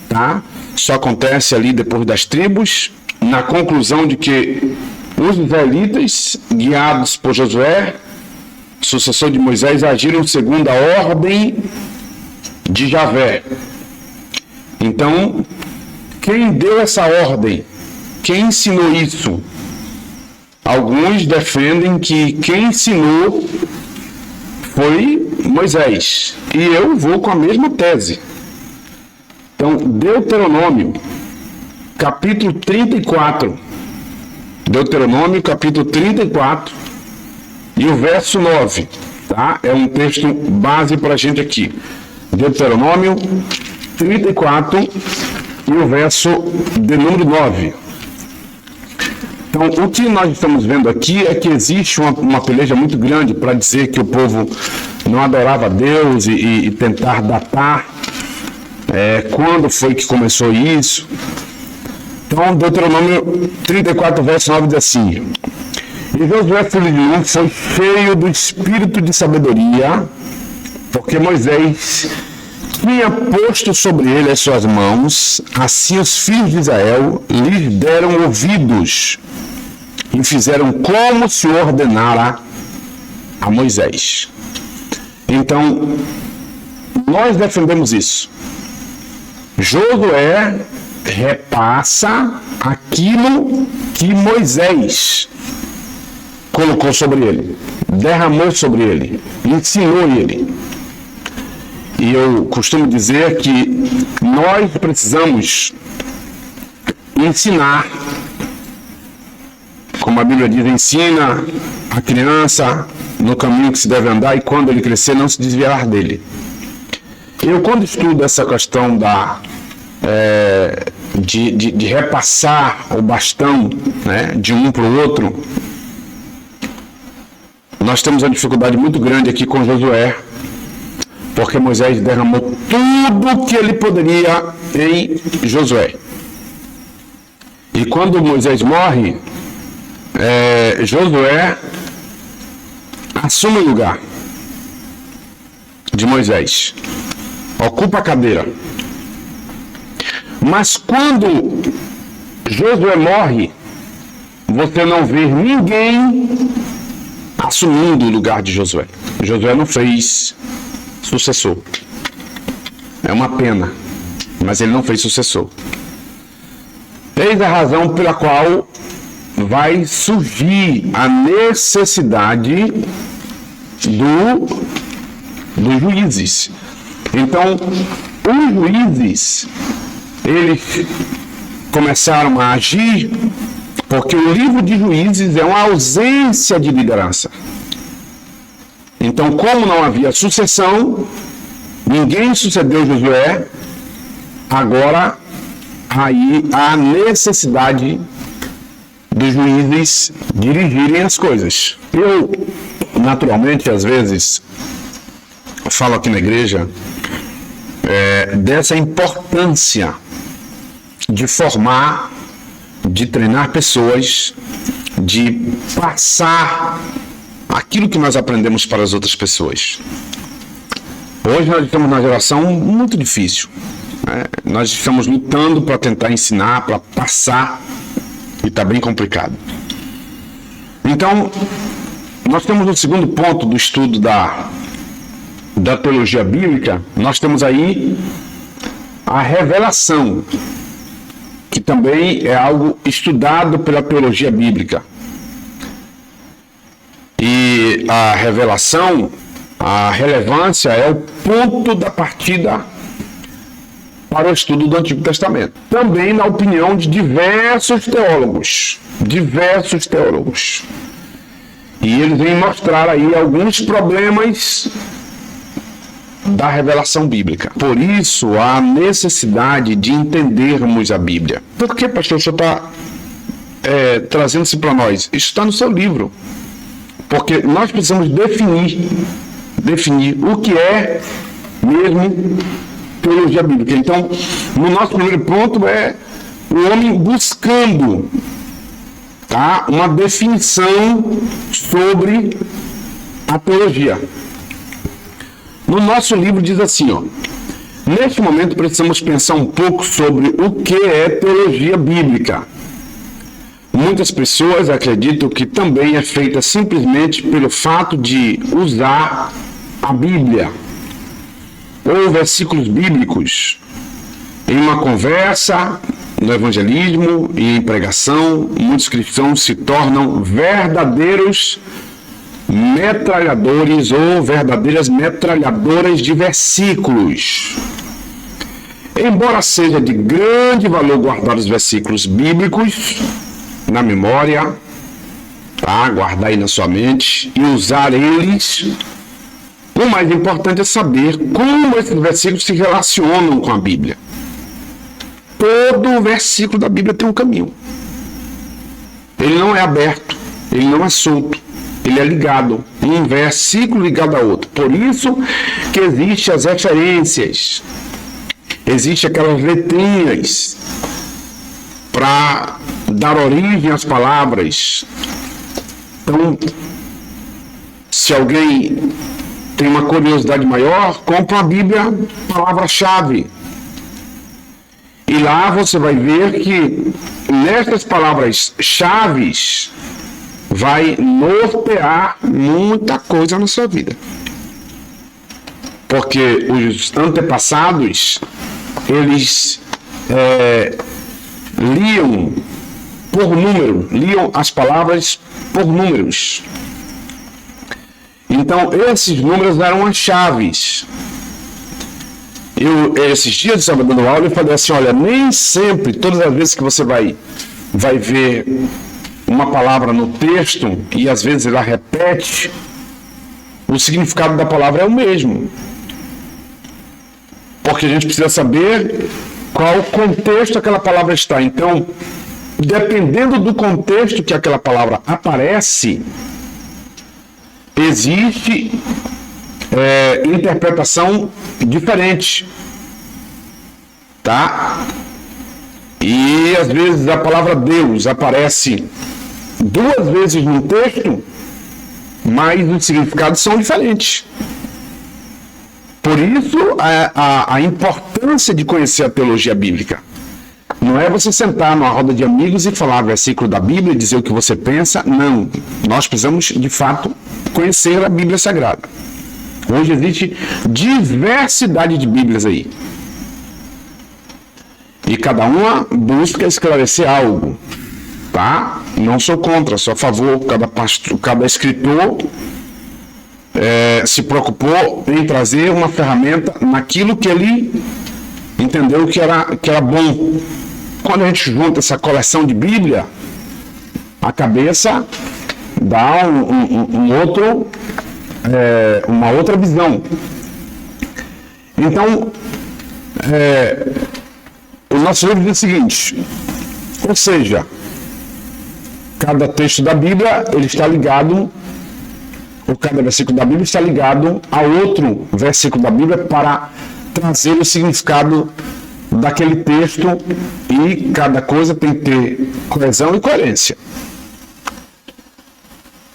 tá, só acontece ali depois das tribos, na conclusão de que os israelitas, guiados por Josué, sucessor de Moisés, agiram segundo a ordem de Javé. Então, quem deu essa ordem? Quem ensinou isso? Alguns defendem que quem ensinou foi Moisés. E eu vou com a mesma tese. Então, Deuteronômio, capítulo 34. Deuteronômio, capítulo 34, e o verso 9. Tá? É um texto base para a gente aqui. Deuteronômio 34 e o verso de número 9. Então, o que nós estamos vendo aqui é que existe uma peleja muito grande para dizer que o povo não adorava a Deus e tentar datar quando foi que começou isso. Então, Deuteronômio 34, verso 9 diz assim: E Josué, filho de Nun, foi cheio do espírito de sabedoria, porque Moisés tinha posto sobre ele as suas mãos, assim os filhos de Israel lhes deram ouvidos e fizeram como se ordenara a Moisés. Então, nós defendemos isso. Josué repassa aquilo que Moisés colocou sobre ele, derramou sobre ele, ensinou ele. E eu costumo dizer que nós precisamos ensinar, como a Bíblia diz, ensina a criança no caminho que se deve andar e quando ele crescer não se desviar dele. Eu, quando estudo essa questão da de repassar o bastão, né, de um para o outro. Nós temos uma dificuldade muito grande aqui com Josué, porque Moisés derramou tudo que ele poderia em Josué. E quando Moisés morre, Josué assume o lugar de Moisés, ocupa a cadeira. Mas quando Josué morre, você não vê ninguém assumindo o lugar de Josué. Josué não fez sucessor. É uma pena, mas ele não fez sucessor. Eis a razão pela qual vai surgir a necessidade dos juízes. Então, os juízes, eles começaram a agir porque o livro de Juízes é uma ausência de liderança. Então, como não havia sucessão, ninguém sucedeu Josué, agora aí há necessidade dos juízes dirigirem as coisas. Eu, naturalmente, às vezes, falo aqui na igreja dessa importância de formar, de treinar pessoas, de passar aquilo que nós aprendemos para as outras pessoas. Hoje nós estamos numa geração muito difícil, né? Nós estamos lutando para tentar ensinar, para passar, e está bem complicado. Então, nós temos no segundo ponto do estudo da teologia bíblica, nós temos aí a revelação, que também é algo estudado pela teologia bíblica. E a revelação, a relevância é o ponto da partida para o estudo do Antigo Testamento. Também na opinião de diversos teólogos. E eles vêm mostrar aí alguns problemas da revelação bíblica. Por isso, há necessidade de entendermos a Bíblia. Por que, pastor, o senhor está trazendo isso para nós? Isso está no seu livro. Porque nós precisamos definir o que é mesmo teologia bíblica. Então, no nosso primeiro ponto é o homem buscando, tá, uma definição sobre a teologia. No nosso livro diz assim, ó: neste momento precisamos pensar um pouco sobre o que é teologia bíblica. Muitas pessoas acreditam que também é feita simplesmente pelo fato de usar a Bíblia ou versículos bíblicos em uma conversa, no evangelismo e em pregação. Muitos cristãos se tornam verdadeiros metralhadores ou verdadeiras metralhadoras de versículos. Embora seja de grande valor guardar os versículos bíblicos na memória, tá? Guardar aí na sua mente e usar eles, o mais importante é saber como esses versículos se relacionam com a Bíblia. Todo versículo da Bíblia tem um caminho. Ele não é aberto, ele não é solto, ele é ligado, um versículo ligado a outro. Por isso que existem as referências, existem aquelas letrinhas para dar origem às palavras. Então, se alguém tem uma curiosidade maior, compra a Bíblia, palavra-chave. E lá você vai ver que nessas palavras-chave vai nortear muita coisa na sua vida. Porque os antepassados, eles liam por número, liam as palavras por números. Então, esses números eram as chaves. Esses dias eu estava dando aula e falei assim, olha, nem sempre, todas as vezes que você vai ver uma palavra no texto, e às vezes ela repete, o significado da palavra é o mesmo. Porque a gente precisa saber qual contexto aquela palavra está. Então, dependendo do contexto que aquela palavra aparece, existe interpretação diferente, tá? E às vezes a palavra Deus aparece 2 vezes no texto, mas os significados são diferentes. Por isso a importância de conhecer a teologia bíblica. Não é você sentar numa roda de amigos e falar versículo da Bíblia e dizer o que você pensa. Não. Nós precisamos, de fato, conhecer a Bíblia Sagrada. Hoje existe diversidade de Bíblias aí. E cada uma busca esclarecer algo. Tá? Não sou contra, sou a favor. Cada escritor se preocupou em trazer uma ferramenta naquilo que ele entendeu que era bom. Quando a gente junta essa coleção de Bíblia, a cabeça dá uma outra visão. Então, o nosso livro diz o seguinte, ou seja, cada texto da Bíblia, ele está ligado, ou cada versículo da Bíblia está ligado a outro versículo da Bíblia para trazer o significado daquele texto, e cada coisa tem que ter coesão e coerência.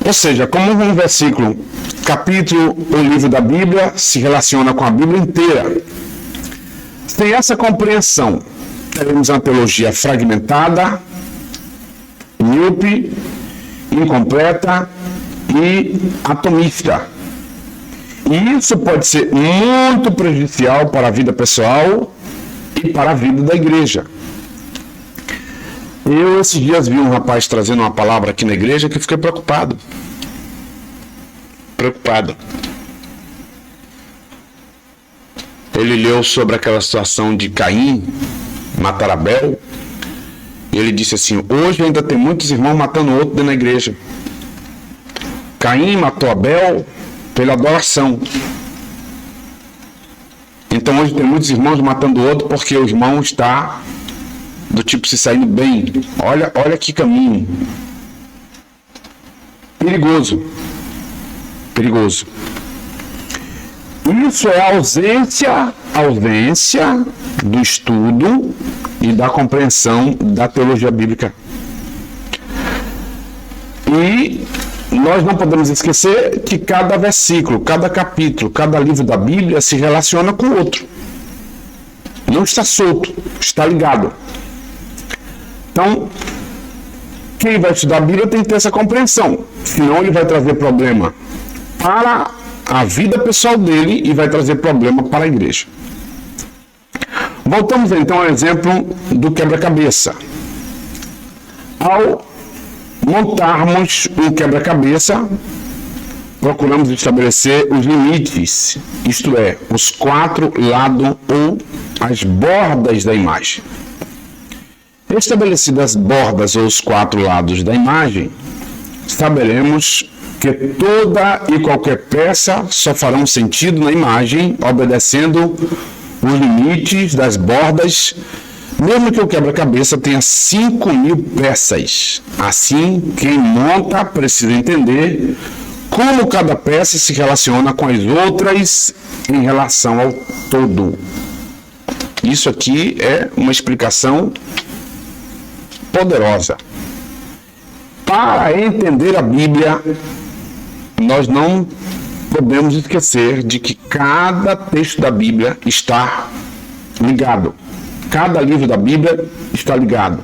Ou seja, como um versículo, capítulo ou livro da Bíblia se relaciona com a Bíblia inteira. Sem essa compreensão, teremos uma teologia fragmentada, míope, incompleta e atomista. E isso pode ser muito prejudicial para a vida pessoal e para a vida da igreja. Eu, esses dias, vi um rapaz trazendo uma palavra aqui na igreja que eu fiquei preocupado. Ele leu sobre aquela situação de Caim matar Abel. E ele disse assim, hoje ainda tem muitos irmãos matando outro dentro da igreja. Caim matou Abel pela adoração. Então hoje tem muitos irmãos matando o outro porque o irmão está do tipo se saindo bem. Olha que caminho. Perigoso. Isso é a ausência do estudo e da compreensão da teologia bíblica. E nós não podemos esquecer que cada versículo, cada capítulo, cada livro da Bíblia se relaciona com o outro. Não está solto, está ligado. Então, quem vai estudar a Bíblia tem que ter essa compreensão. Senão ele vai trazer problema para a vida pessoal dele e vai trazer problema para a igreja. Voltamos então ao exemplo do quebra-cabeça. Ao montarmos um quebra-cabeça, procuramos estabelecer os limites, isto é, os 4 lados ou as bordas da imagem. Estabelecidas as bordas ou os 4 lados da imagem, saberemos que toda e qualquer peça só farão sentido na imagem, obedecendo os limites das bordas, mesmo que o quebra-cabeça tenha 5.000 peças. Assim, quem monta precisa entender como cada peça se relaciona com as outras em relação ao todo. Isso aqui é uma explicação poderosa. Para entender a Bíblia, nós não podemos esquecer de que cada texto da Bíblia está ligado. Cada livro da Bíblia está ligado.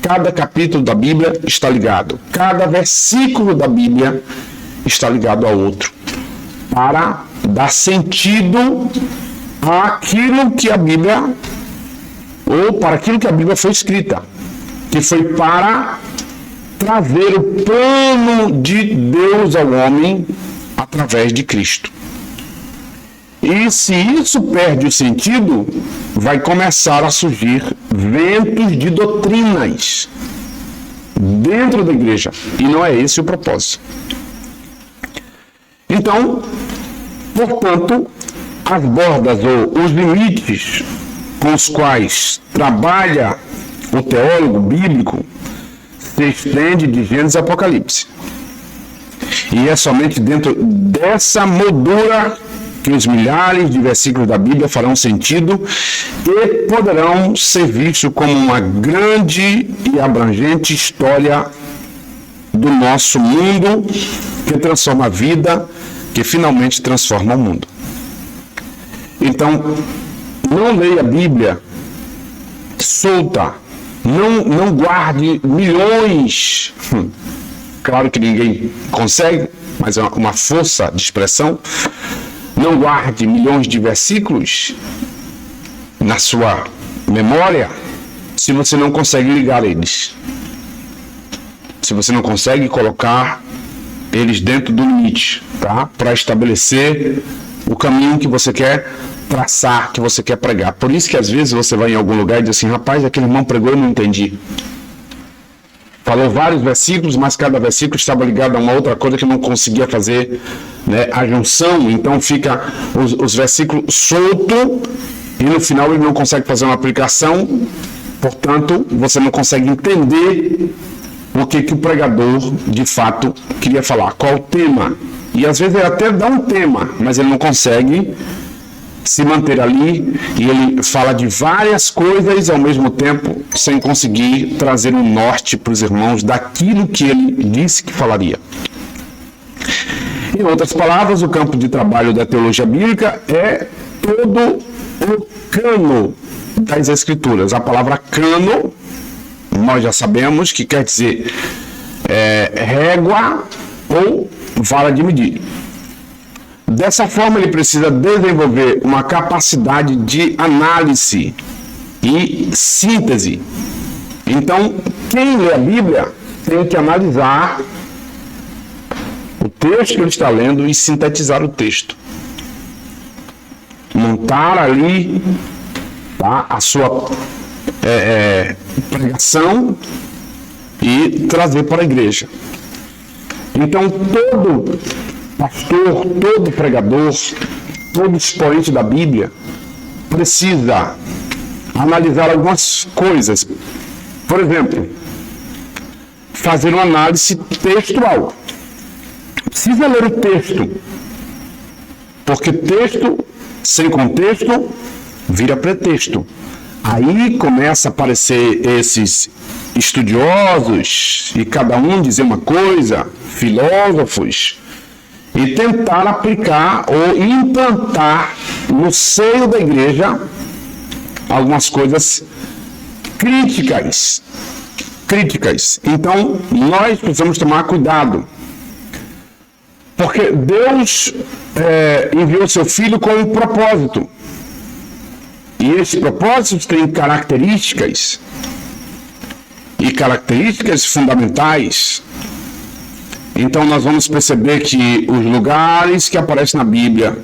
Cada capítulo da Bíblia está ligado. Cada versículo da Bíblia está ligado ao outro. Para dar sentido àquilo que a Bíblia, ou para aquilo que a Bíblia foi escrita. Que foi para trazer o plano de Deus ao homem através de Cristo. E se isso perde o sentido, vai começar a surgir ventos de doutrinas dentro da igreja. E não é esse o propósito. Então, portanto, as bordas ou os limites com os quais trabalha o teólogo bíblico se estende de Gênesis a Apocalipse. E é somente dentro dessa moldura que os milhares de versículos da Bíblia farão sentido e poderão ser vistos como uma grande e abrangente história do nosso mundo que transforma a vida, que finalmente transforma o mundo. Então, não leia a Bíblia solta, não guarde milhões, claro que ninguém consegue, mas é uma força de expressão. Não guarde milhões de versículos na sua memória se você não consegue ligar eles. Se você não consegue colocar eles dentro do limite, tá? Para estabelecer o caminho que você quer traçar, que você quer pregar. Por isso que às vezes você vai em algum lugar e diz assim: rapaz, aquele irmão pregou e eu não entendi. Falou vários versículos, mas cada versículo estava ligado a uma outra coisa que não conseguia fazer, né, a junção. Então fica os versículos soltos e no final ele não consegue fazer uma aplicação. Portanto, você não consegue entender o que o pregador de fato queria falar, qual o tema. E às vezes ele até dá um tema, mas ele não consegue se manter ali, e ele fala de várias coisas ao mesmo tempo, sem conseguir trazer um norte para os irmãos daquilo que ele disse que falaria. Em outras palavras, o campo de trabalho da teologia bíblica é todo o cano das Escrituras. A palavra cano, nós já sabemos que quer dizer régua ou vara de medir. Dessa forma, ele precisa desenvolver uma capacidade de análise e síntese. Então, quem lê a Bíblia tem que analisar o texto que ele está lendo e sintetizar o texto. Montar ali, tá, a sua pregação e trazer para a igreja. Então, todo pastor, todo pregador, todo expoente da Bíblia precisa analisar algumas coisas. Por exemplo, fazer uma análise textual. Precisa ler o texto, porque texto sem contexto vira pretexto. Aí começa a aparecer esses estudiosos e cada um dizer uma coisa, filósofos, e tentar aplicar ou implantar no seio da igreja algumas coisas críticas. Então, nós precisamos tomar cuidado, porque Deus enviou seu Filho com um propósito. E esses propósitos têm características, e características fundamentais. Então nós vamos perceber que os lugares que aparecem na Bíblia,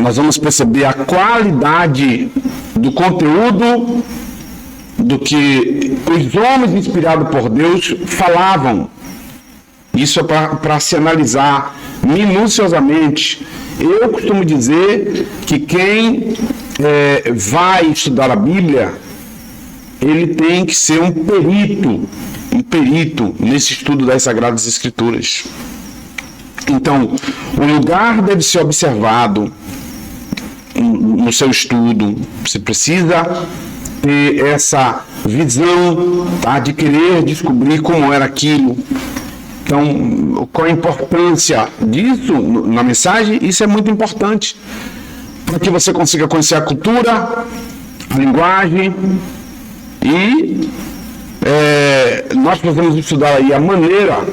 nós vamos perceber a qualidade do conteúdo do que os homens inspirados por Deus falavam. Isso é para se analisar minuciosamente. Eu costumo dizer que quem vai estudar a Bíblia, ele tem que ser um perito nesse estudo das Sagradas Escrituras. Então, o lugar deve ser observado no seu estudo. Você precisa ter essa visão, tá, de querer descobrir como era aquilo. Então, qual a importância disso na mensagem? Isso é muito importante, para que você consiga conhecer a cultura, a linguagem, e nós precisamos estudar aí a maneira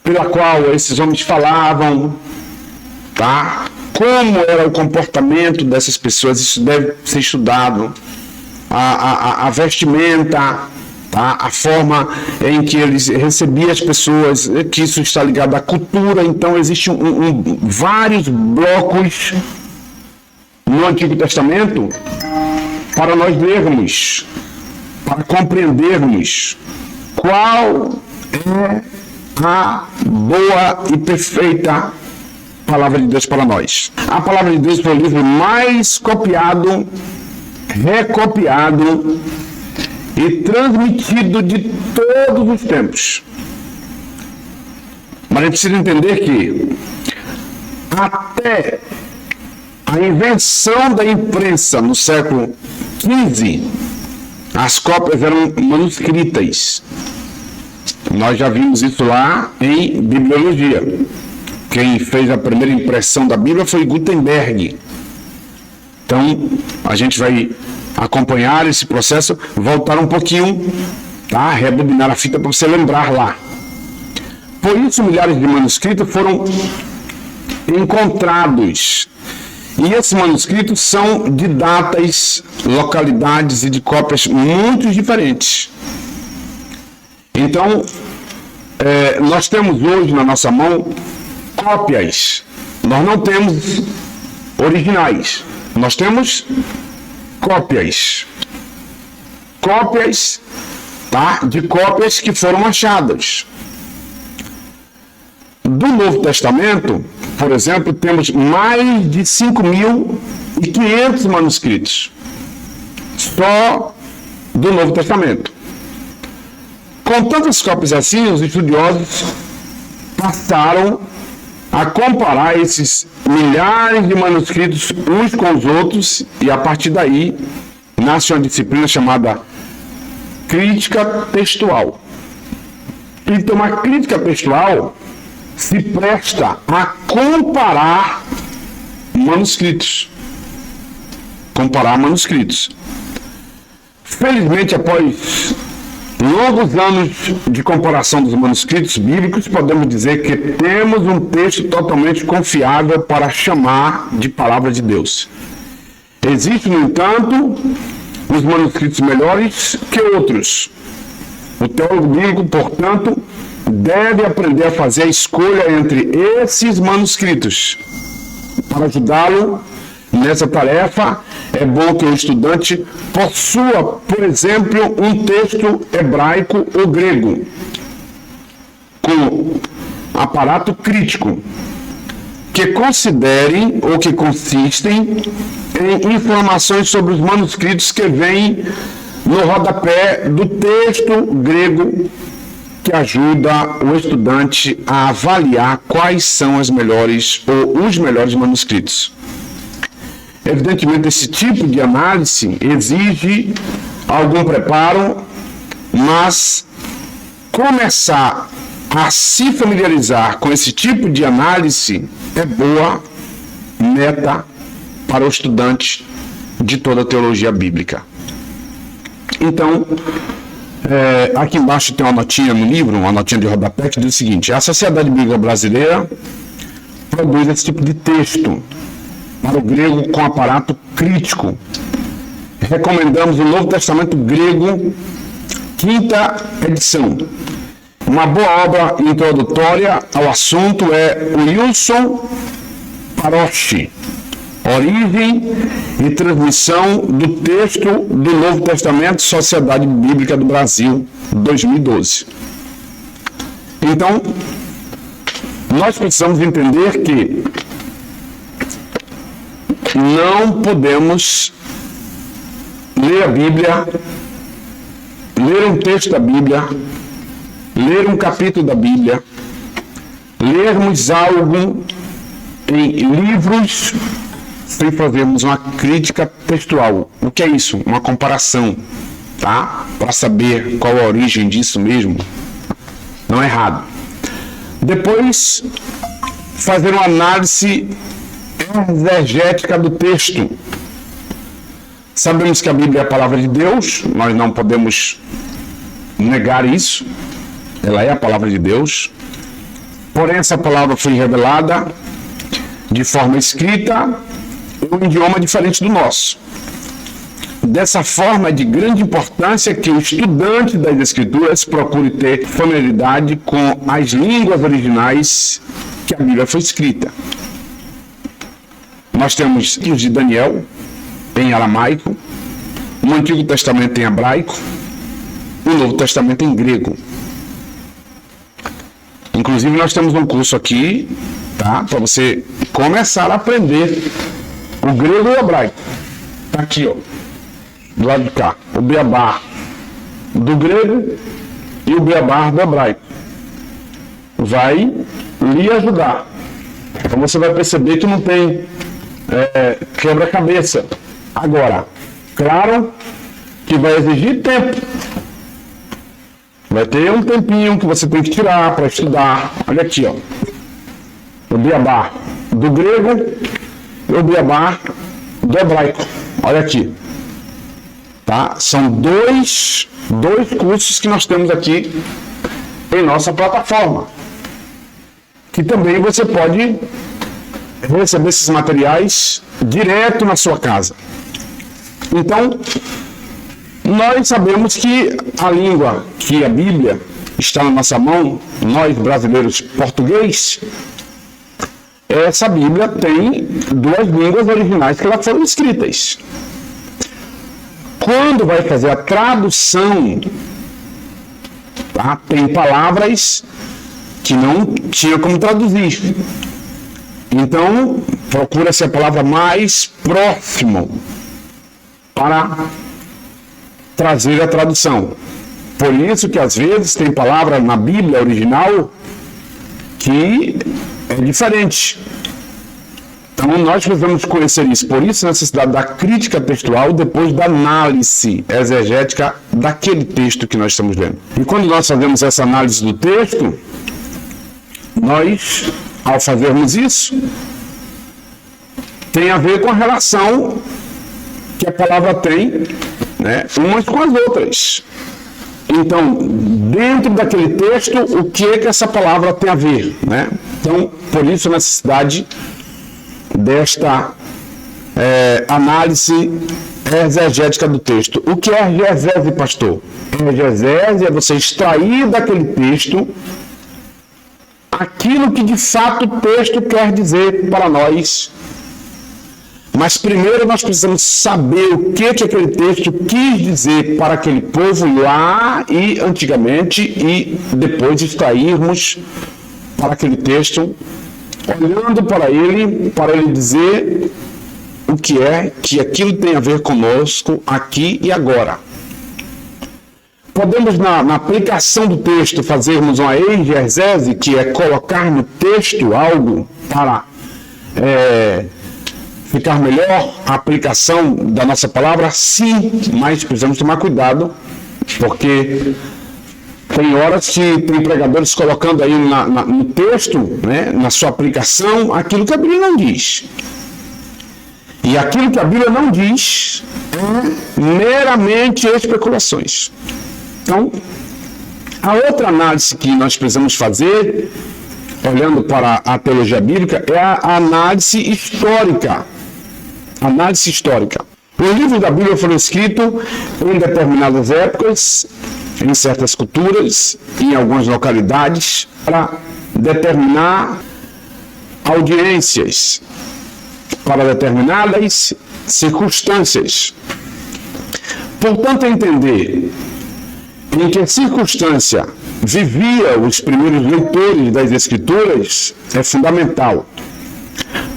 pela qual esses homens falavam, tá? Como era o comportamento dessas pessoas, isso deve ser estudado. A vestimenta, tá? A forma em que eles recebiam as pessoas, que isso está ligado à cultura. Então, existem vários blocos no Antigo Testamento para nós lermos, para compreendermos qual é a boa e perfeita palavra de Deus para nós. A palavra de Deus foi o livro mais copiado, recopiado e transmitido de todos os tempos. Mas a gente precisa entender que até a invenção da imprensa no século XV, as cópias eram manuscritas. Nós já vimos isso lá em bibliologia. Quem fez a primeira impressão da Bíblia foi Gutenberg. Então, a gente vai acompanhar esse processo, voltar um pouquinho, tá? Rebobinar a fita para você lembrar lá. Por isso, milhares de manuscritos foram encontrados. E esses manuscritos são de datas, localidades e de cópias muito diferentes. Então, nós temos hoje na nossa mão cópias. Nós não temos originais. Nós temos cópias. Cópias, tá? De cópias que foram achadas. Do Novo Testamento, por exemplo, temos mais de 5.500 manuscritos. Só do Novo Testamento. Com tantas cópias assim, os estudiosos passaram a comparar esses milhares de manuscritos uns com os outros e a partir daí nasce uma disciplina chamada crítica textual. Então, a crítica textual se presta a comparar manuscritos. Comparar manuscritos. Felizmente, após longos anos de comparação dos manuscritos bíblicos, podemos dizer que temos um texto totalmente confiável para chamar de palavra de Deus. Existem, no entanto, os manuscritos melhores que outros. O teólogo bíblico, portanto, deve aprender a fazer a escolha entre esses manuscritos. Para ajudá-lo nessa tarefa, é bom que o estudante possua, por exemplo, um texto hebraico ou grego, com aparato crítico, que considerem ou que consistem em informações sobre os manuscritos que vêm no rodapé do texto grego, que ajuda o estudante a avaliar quais são as melhores ou os melhores manuscritos. Evidentemente, esse tipo de análise exige algum preparo, mas começar a se familiarizar com esse tipo de análise é boa meta para o estudante de toda a teologia bíblica. Então, aqui embaixo tem uma notinha no livro, uma notinha de rodapé, que diz o seguinte: a Sociedade Bíblica Brasileira produz esse tipo de texto para o grego com aparato crítico. Recomendamos o Novo Testamento grego, 5ª edição. Uma boa obra introdutória ao assunto é Wilson Parochi, Origem e Transmissão do Texto do Novo Testamento, Sociedade Bíblica do Brasil, 2012. Então, nós precisamos entender que não podemos ler a Bíblia, ler um texto da Bíblia, ler um capítulo da Bíblia, lermos algo em livros sem fazermos uma crítica textual. O que é isso? Uma comparação, tá? Para saber qual a origem disso mesmo. Não é errado. Depois, fazer uma análise exegética do texto. Sabemos que a Bíblia é a palavra de Deus, nós não podemos negar isso. Ela é a palavra de Deus. Porém, essa palavra foi revelada de forma escrita em um idioma diferente do nosso. Dessa forma, é de grande importância que o estudante das Escrituras procure ter familiaridade com as línguas originais que a Bíblia foi escrita. Nós temos os de Daniel em aramaico, o Antigo Testamento em hebraico, o Novo Testamento em grego. Inclusive, nós temos um curso aqui tá? Para você começar a aprender o grego e o hebraico. Tá aqui, ó, do lado de cá, o beabá do grego e o beabá do hebraico. Vai lhe ajudar. Então você vai perceber que não tem quebra-cabeça. Agora, claro que vai exigir tempo. Vai ter um tempinho que você tem que tirar para estudar. Olha aqui, ó. O beabá do grego e o beabá do hebraico. Olha aqui. Tá? São dois cursos que nós temos aqui em nossa plataforma. Que também você pode receber esses materiais direto na sua casa. Então, nós sabemos que a língua, que a Bíblia está na nossa mão, nós brasileiros português, essa Bíblia tem duas línguas originais que elas foram escritas. Quando vai fazer a tradução, tá, tem palavras que não tinha como traduzir. Então, procura-se a palavra mais próxima para trazer a tradução. Por isso que às vezes tem palavra na Bíblia original que é diferente. Então nós precisamos conhecer isso. Por isso a necessidade da crítica textual depois da análise exegética daquele texto que nós estamos lendo. E quando nós fazemos essa análise do texto, nós, ao fazermos isso, tem a ver com a relação que a palavra tem, né, umas com as outras. Então, dentro daquele texto, o que é que essa palavra tem a ver, né? Então, por isso a necessidade desta análise exegética do texto. O que é exegese, pastor? Exegese é você extrair daquele texto aquilo que de fato o texto quer dizer para nós. Mas primeiro nós precisamos saber o que aquele texto quis dizer para aquele povo lá e antigamente, e depois extrairmos para aquele texto, olhando para ele dizer o que é que aquilo tem a ver conosco aqui e agora. Podemos, na aplicação do texto, fazermos uma exegese, que é colocar no texto algo para ficar melhor a aplicação da nossa palavra? Sim, mas precisamos tomar cuidado, porque tem horas que tem pregadores colocando aí no texto, né, na sua aplicação, aquilo que a Bíblia não diz. E aquilo que a Bíblia não diz é meramente especulações. Então, a outra análise que nós precisamos fazer, olhando para a teologia bíblica, é a análise histórica. Análise histórica. Os livros da Bíblia foram escritos em determinadas épocas, em certas culturas, em algumas localidades, para determinar audiências, para determinadas circunstâncias. Portanto, entender em que circunstância vivia os primeiros leitores das Escrituras é fundamental.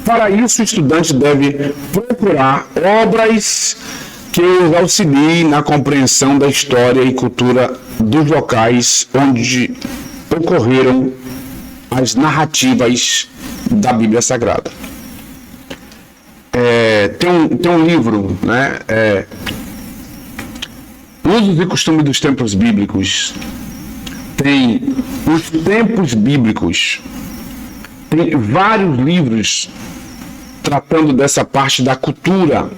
Para isso, o estudante deve procurar obras que os auxiliem na compreensão da história e cultura dos locais onde ocorreram as narrativas da Bíblia Sagrada. Tem um livro, né? Usos e costumes dos tempos bíblicos. Tem os tempos bíblicos. Tem vários livros tratando dessa parte da cultura,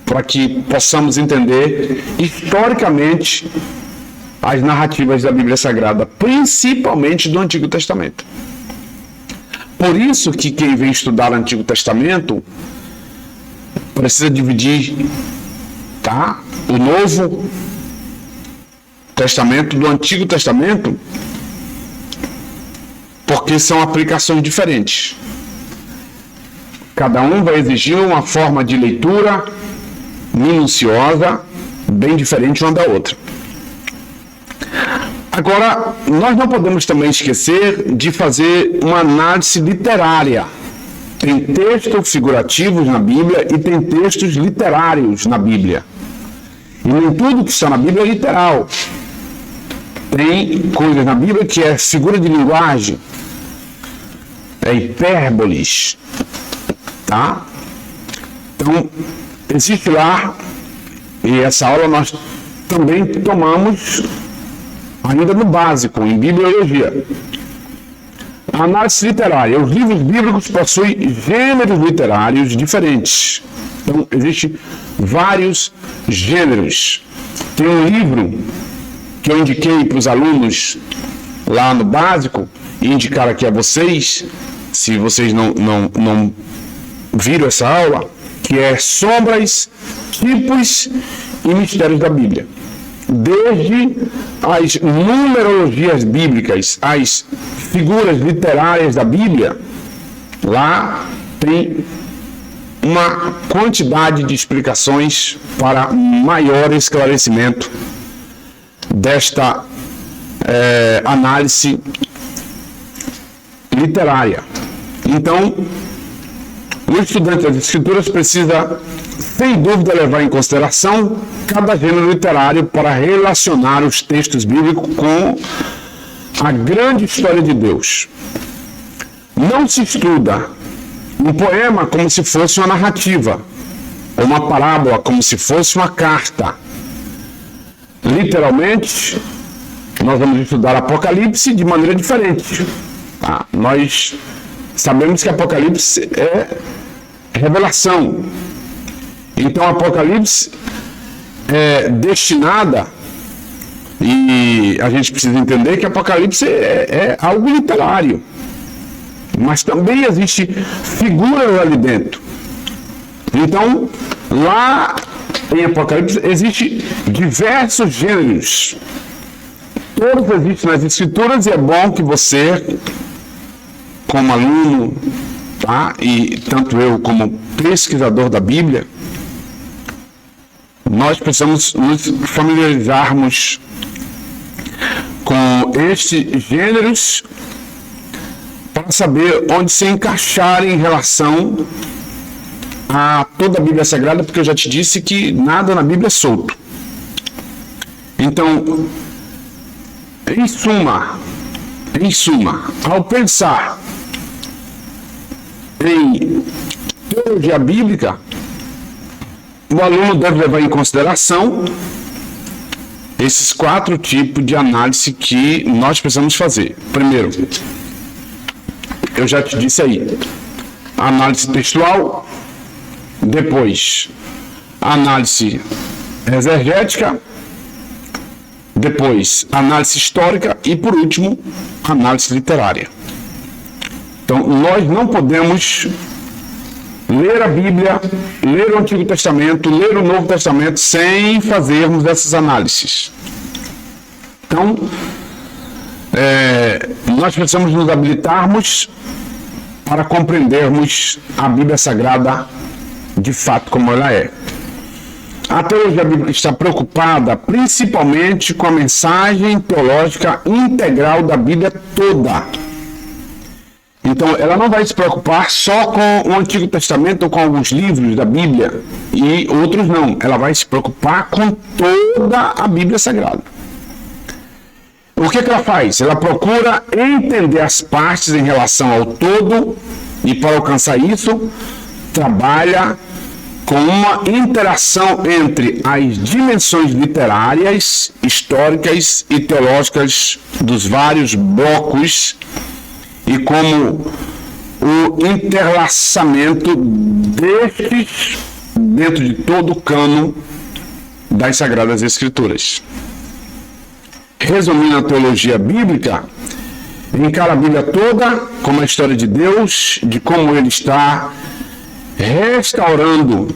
para que possamos entender historicamente as narrativas da Bíblia Sagrada, principalmente do Antigo Testamento. Por isso que quem vem estudar o Antigo Testamento precisa dividir, tá, o Novo Testamento do Antigo Testamento, porque são aplicações diferentes. Cada um vai exigir uma forma de leitura minuciosa, bem diferente uma da outra. Agora, nós não podemos também esquecer de fazer uma análise literária. Tem textos figurativos na Bíblia e tem textos literários na Bíblia. E nem tudo que está na Bíblia é literal. Tem coisas na Bíblia que é figura de linguagem, é hipérboles, tá? Então, existe lá, e essa aula nós também tomamos ainda no básico, em bibliologia. A análise literária. Os livros bíblicos possuem gêneros literários diferentes. Então, existem vários gêneros. Tem um livro que eu indiquei para os alunos lá no básico, e indicar aqui a vocês, se vocês não viram essa aula, que é Sombras, Tipos e Mistérios da Bíblia. Desde as numerologias bíblicas, as figuras literárias da Bíblia, lá tem uma quantidade de explicações para maior esclarecimento desta análise literária. Então, o estudante das Escrituras precisa, sem dúvida, levar em consideração cada gênero literário para relacionar os textos bíblicos com a grande história de Deus. Não se estuda um poema como se fosse uma narrativa, ou uma parábola como se fosse uma carta. Literalmente, nós vamos estudar Apocalipse de maneira diferente. Tá? Nós sabemos que Apocalipse é revelação. Então, Apocalipse é destinada, e a gente precisa entender que Apocalipse é algo literário. Mas também existe figuras ali dentro. Então, lá em Apocalipse existem diversos gêneros. Todos existem nas Escrituras, e é bom que você, como aluno, tá? E tanto eu como pesquisador da Bíblia, nós precisamos nos familiarizarmos com estes gêneros para saber onde se encaixar em relação a toda a Bíblia Sagrada, porque eu já te disse que nada na Bíblia é solto. Então, em suma, ao pensar em teologia bíblica, o aluno deve levar em consideração esses 4 tipos de análise que nós precisamos fazer. Primeiro, eu já te disse aí, análise textual, depois análise exegética, depois análise histórica e, por último, análise literária. Então, nós não podemos ler a Bíblia, ler o Antigo Testamento, ler o Novo Testamento sem fazermos essas análises. Então, nós precisamos nos habilitarmos para compreendermos a Bíblia Sagrada de fato como ela é. A teologia bíblica está preocupada principalmente com a mensagem teológica integral da Bíblia toda. Então, ela não vai se preocupar só com o Antigo Testamento ou com alguns livros da Bíblia e outros não. Ela vai se preocupar com toda a Bíblia Sagrada. O que ela faz? Ela procura entender as partes em relação ao todo e, para alcançar isso, trabalha com uma interação entre as dimensões literárias, históricas e teológicas dos vários blocos e como o interlaçamento destes dentro de todo o cano das Sagradas Escrituras. Resumindo a teologia bíblica, encara a Bíblia toda como a história de Deus, de como Ele está restaurando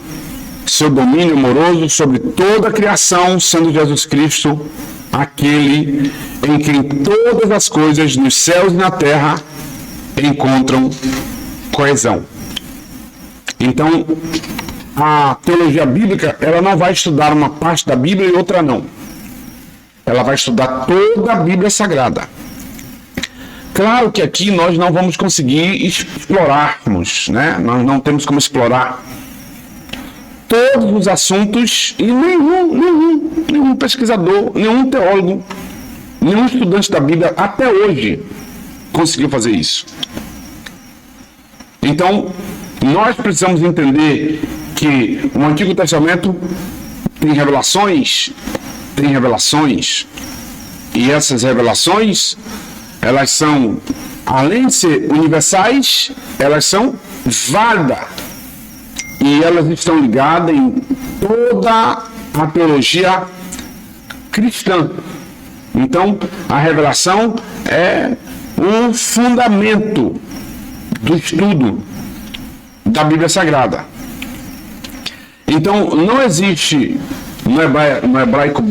seu domínio amoroso sobre toda a criação, sendo Jesus Cristo aquele em quem todas as coisas nos céus e na terra encontram coesão. Então, a teologia bíblica, ela não vai estudar uma parte da Bíblia e outra não. ela vai estudar toda a Bíblia Sagrada. Claro que aqui nós não vamos conseguir explorarmos, né? Nós não temos como explorar todos os assuntos e nenhum pesquisador, nenhum teólogo, nenhum estudante da Bíblia até hoje conseguiu fazer isso. Então, nós precisamos entender que o Antigo Testamento tem revelações, e essas revelações, elas são, além de ser universais, elas são válidas. E elas estão ligadas em toda a teologia cristã. Então, a revelação é um fundamento do estudo da Bíblia Sagrada. Então, não existe no hebraico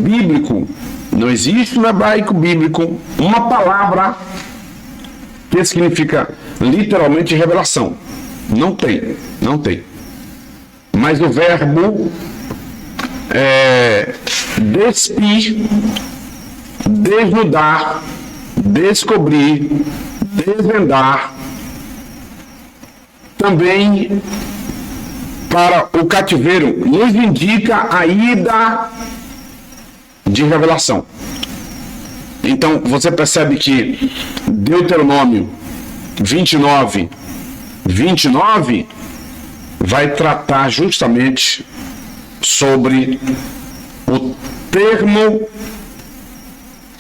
bíblico, uma palavra que significa literalmente revelação. Não tem. Mas o verbo despir, desnudar, descobrir, desvendar, também para o cativeiro, nos indica a ida de revelação. Então, você percebe que Deuteronômio 29 vai tratar justamente sobre o termo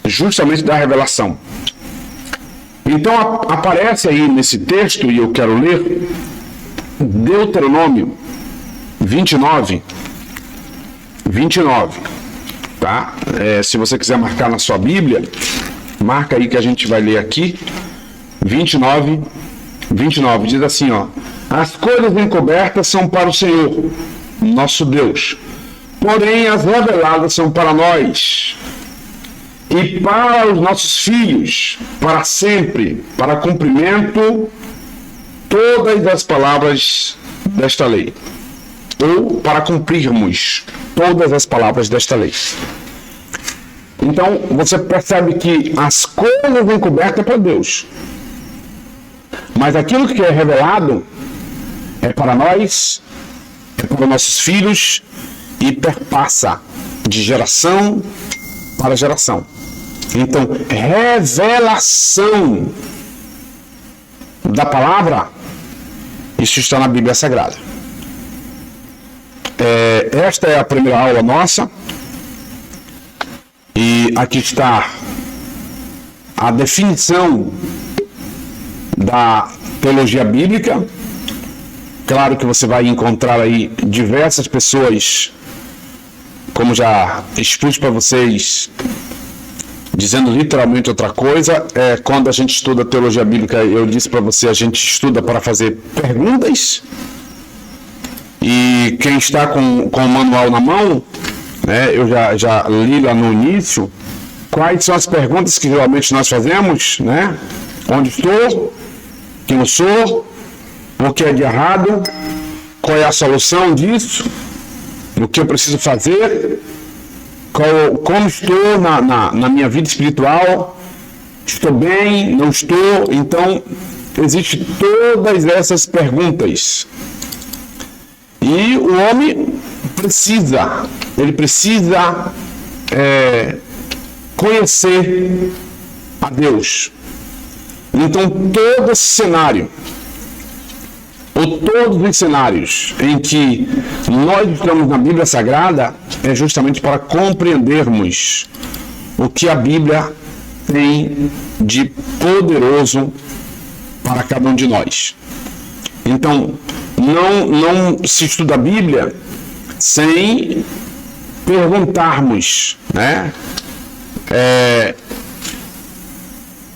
justamente da revelação. Então, aparece aí nesse texto, e eu quero ler, Deuteronômio 29, tá? Se você quiser marcar na sua Bíblia, marca aí que a gente vai ler aqui. 29, diz assim, ó: as coisas encobertas são para o Senhor, nosso Deus, porém as reveladas são para nós e para os nossos filhos, para sempre, para cumprimento todas as palavras desta lei, ou para cumprirmos todas as palavras desta lei. Então, você percebe que as coisas encobertas é para Deus, mas aquilo que é revelado é para nós, é para nossos filhos e perpassa de geração para geração. Então, revelação da palavra, isso está na Bíblia Sagrada. Esta é a primeira aula nossa. E aqui está a definição da teologia bíblica. Claro que você vai encontrar aí diversas pessoas, como já expus para vocês, dizendo literalmente outra coisa. Quando a gente estuda teologia bíblica, eu disse para você, a gente estuda para fazer perguntas. E quem está com o manual na mão, né, eu já li lá no início, quais são as perguntas que geralmente nós fazemos, né? Onde estou? Quem eu sou? O que é de errado? Qual é a solução disso? O que eu preciso fazer? Como estou na minha vida espiritual? Estou bem? Não estou? Então, existem todas essas perguntas. E o homem precisa conhecer a Deus. Então, todo esse cenário, ou todos os cenários em que nós estamos na Bíblia Sagrada, é justamente para compreendermos o que a Bíblia tem de poderoso para cada um de nós. Então, não se estuda a Bíblia sem perguntarmos, né,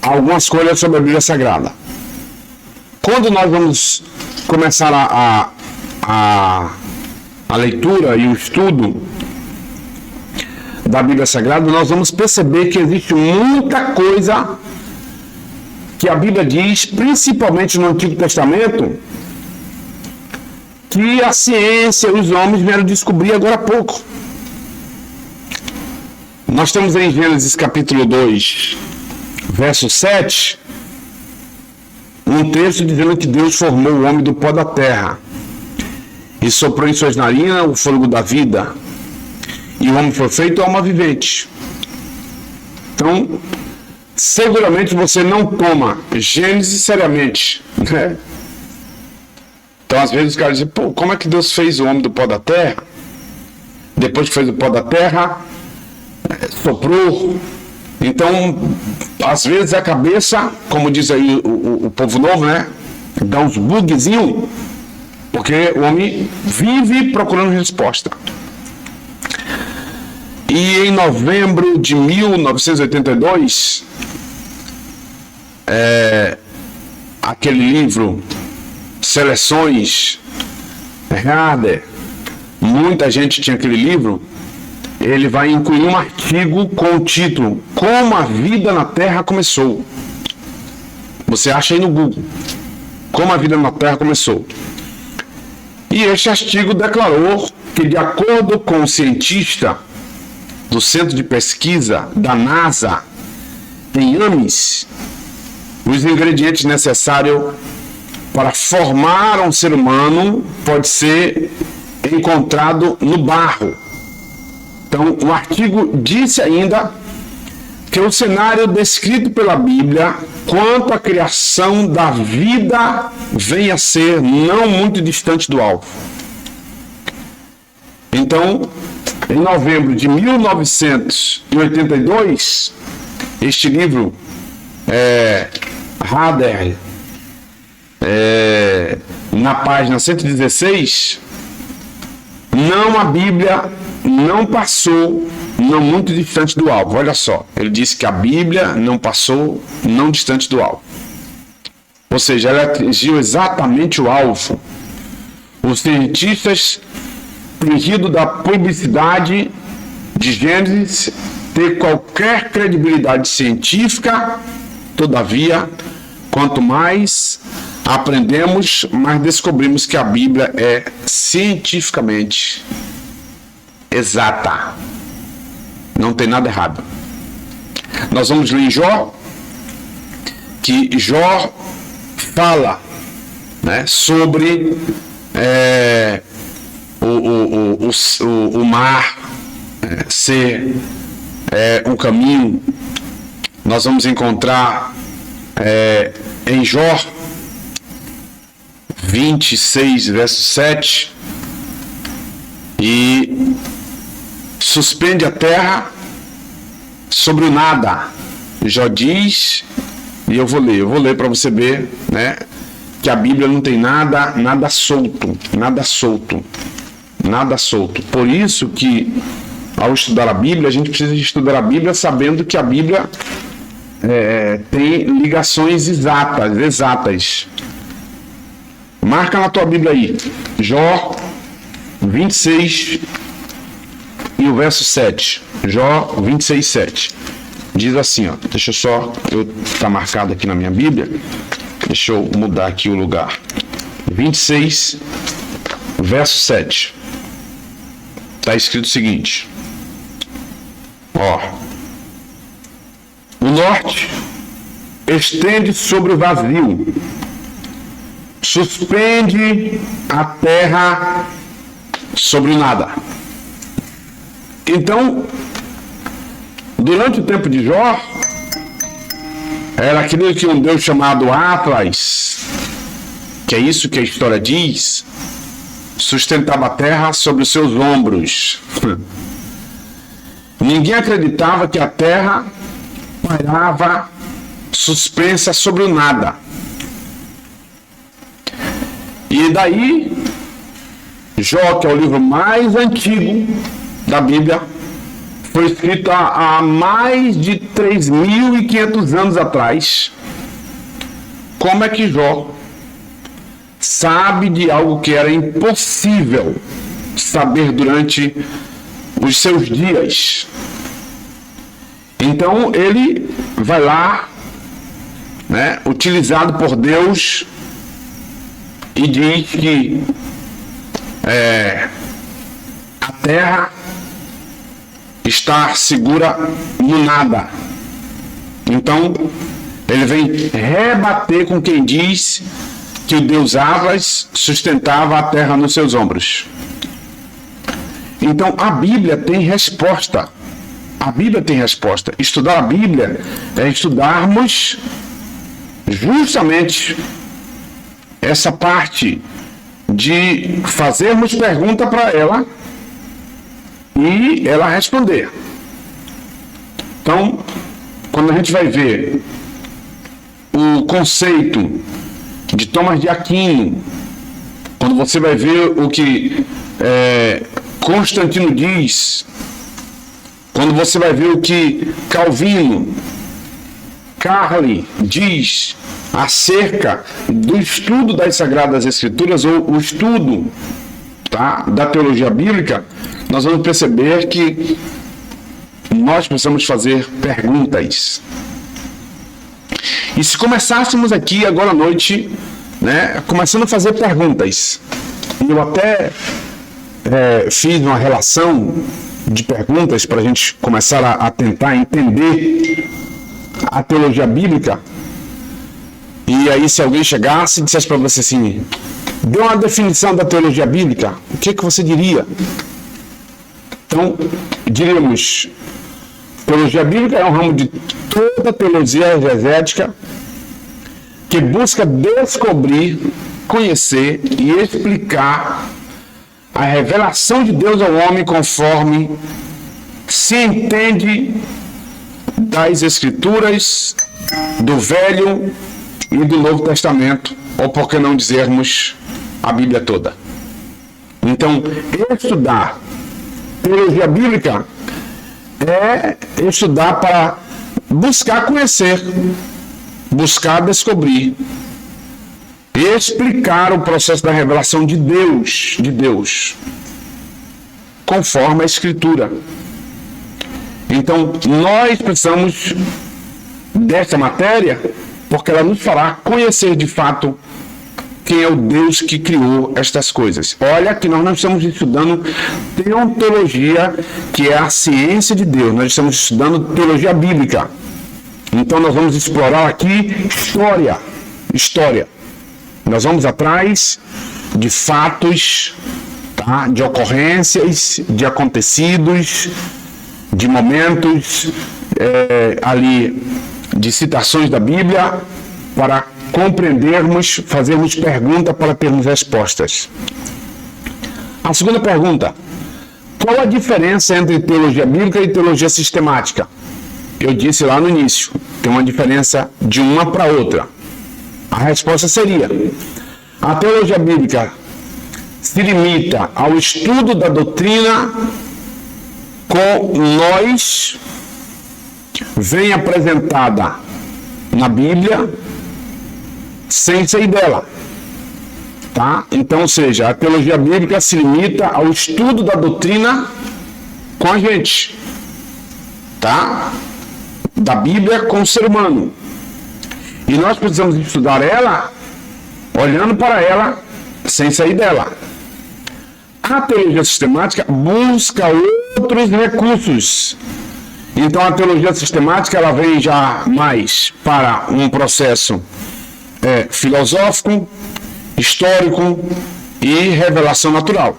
algumas coisas sobre a Bíblia Sagrada. Quando nós vamos começar a leitura e o estudo da Bíblia Sagrada, nós vamos perceber que existe muita coisa que a Bíblia diz, principalmente no Antigo Testamento, que a ciência e os homens vieram descobrir agora há pouco. Nós temos em Gênesis capítulo 2, verso 7, um texto dizendo que Deus formou o homem do pó da terra e soprou em suas narinas o fôlego da vida, e o homem foi feito alma vivente. Então, seguramente você não toma Gênesis seriamente, né? Então, às vezes os caras dizem, pô, como é que Deus fez o homem do pó da terra? Depois que fez o pó da terra, soprou. Então, às vezes a cabeça, como diz aí o povo novo, né? Dá uns bugzinhos, porque o homem vive procurando resposta. E em novembro de 1982, aquele livro Seleções Herder, muita gente tinha aquele livro, ele vai incluir um artigo com o título Como a Vida na Terra Começou. Você acha aí no Google, Como a Vida na Terra Começou. E este artigo declarou que, de acordo com o cientista do Centro de Pesquisa da NASA em Ames, os ingredientes necessários para formar um ser humano pode ser encontrado no barro. Então, o artigo disse ainda que o cenário descrito pela Bíblia quanto à criação da vida vem a ser não muito distante do alvo. Então, em novembro de 1982, este livro, Herder, na página 116, a Bíblia não passou não muito distante do alvo. Olha só, ele disse que a Bíblia não passou não distante do alvo. Ou seja, ela atingiu exatamente o alvo. Os cientistas, fingindo da publicidade de Gênesis ter qualquer credibilidade científica, todavia, quanto mais aprendemos, mais descobrimos que a Bíblia é cientificamente exata. Não tem nada errado. Nós vamos ler em Jó, que Jó fala, né, sobre o mar ser um caminho. Nós vamos encontrar em Jó 26, verso 7, e suspende a terra sobre o nada. Jó diz, e eu vou ler para você ver, né, que a Bíblia não tem nada solto. Por isso que, ao estudar a Bíblia, a gente precisa estudar a Bíblia sabendo que a Bíblia tem ligações exatas. Marca na tua Bíblia aí, Jó 26 e o verso 7. Jó 26, 7. Diz assim, ó, deixa eu só, tá marcado aqui na minha Bíblia, deixa eu mudar aqui o lugar. 26, verso 7. Tá escrito o seguinte, ó: o norte estende sobre o vazio, suspende a terra sobre o nada. Então, durante o tempo de Jó, era aquele que um Deus chamado Atlas, que é isso que a história diz, sustentava a terra sobre os seus ombros. Ninguém acreditava que a terra pairava suspensa sobre o nada. E daí, Jó, que é o livro mais antigo da Bíblia, foi escrito há mais de 3.500 anos atrás. Como é que Jó sabe de algo que era impossível saber durante os seus dias? Então ele vai lá, né, utilizado por Deus, e diz que a terra estar segura no nada. Então, ele vem rebater com quem diz que o Deus Atlas sustentava a terra nos seus ombros. Então, a Bíblia tem resposta. A Bíblia tem resposta. Estudar a Bíblia é estudarmos justamente essa parte de fazermos pergunta para ela e ela responder. Então, quando a gente vai ver o conceito de Tomás de Aquino, quando você vai ver o que Constantino diz, quando você vai ver o que Calvino, Carli diz acerca do estudo das Sagradas Escrituras, ou o estudo, tá, da teologia bíblica, nós vamos perceber que nós precisamos fazer perguntas. E se começássemos aqui agora à noite, né, começando a fazer perguntas, eu até fiz uma relação de perguntas para a gente começar a tentar entender a teologia bíblica. E aí, se alguém chegasse e dissesse para você assim, dê uma definição da teologia bíblica, o que você diria? Então, diríamos, teologia bíblica é um ramo de toda teologia exegética que busca descobrir, conhecer e explicar a revelação de Deus ao homem conforme se entende das Escrituras, do Velho e do Novo Testamento, ou por que não dizermos a Bíblia toda. Então, estudar teologia bíblica é estudar para buscar conhecer, buscar descobrir, explicar o processo da revelação de Deus, conforme a Escritura. Então, nós precisamos dessa matéria, porque ela nos fará conhecer de fato quem é o Deus que criou estas coisas. Olha que nós não estamos estudando teontologia, que é a ciência de Deus. Nós estamos estudando teologia bíblica. Então nós vamos explorar aqui história. Nós vamos atrás de fatos, tá? De ocorrências, de acontecidos, de momentos ali, de citações da Bíblia, para compreendermos, fazermos pergunta para termos respostas. A segunda pergunta: qual a diferença entre teologia bíblica e teologia sistemática? Eu disse lá no início, tem uma diferença de uma para outra. A resposta seria: a teologia bíblica se limita ao estudo da doutrina com nós vem apresentada na Bíblia sem sair dela, tá? Então, ou seja, a teologia bíblica se limita ao estudo da doutrina com a gente, tá? Da Bíblia com o ser humano. E nós precisamos estudar ela olhando para ela sem sair dela. A teologia sistemática busca outros recursos. Então a teologia sistemática ela vem já mais para um processo filosófico, histórico e revelação natural.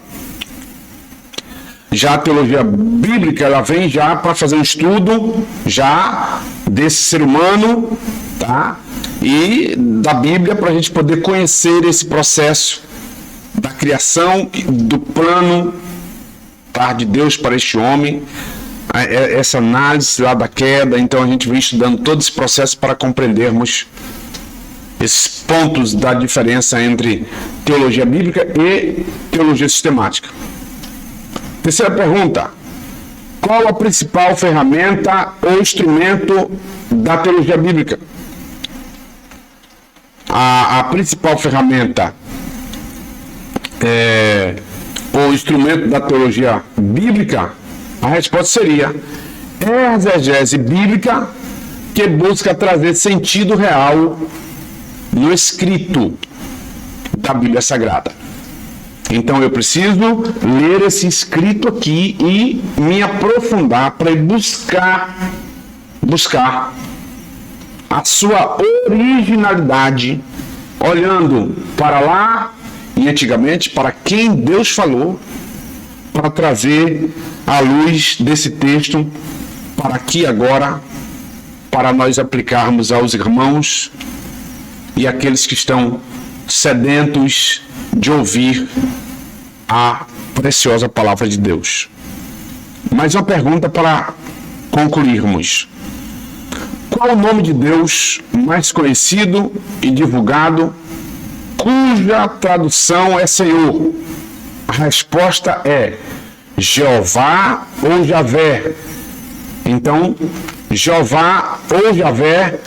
Já a teologia bíblica ela vem já para fazer um estudo já desse ser humano, tá? E da Bíblia, para a gente poder conhecer esse processo da criação, do plano, tá, de Deus para este homem, essa análise lá da queda. Então a gente vem estudando todo esse processo para compreendermos esses pontos da diferença entre teologia bíblica e teologia sistemática. Terceira pergunta: qual a principal ferramenta ou instrumento da teologia bíblica? A principal ferramenta ou instrumento da teologia bíblica, a resposta seria a exegese bíblica, que busca trazer sentido real no escrito da Bíblia Sagrada. Então eu preciso ler esse escrito aqui e me aprofundar para buscar a sua originalidade, olhando para lá e antigamente para quem Deus falou, para trazer a luz desse texto para aqui agora, para nós aplicarmos aos irmãos e aqueles que estão sedentos de ouvir a preciosa palavra de Deus. Mais uma pergunta para concluirmos. Qual o nome de Deus mais conhecido e divulgado, cuja tradução é Senhor? A resposta é Jeová ou Javé. Então, Jeová ou Javé,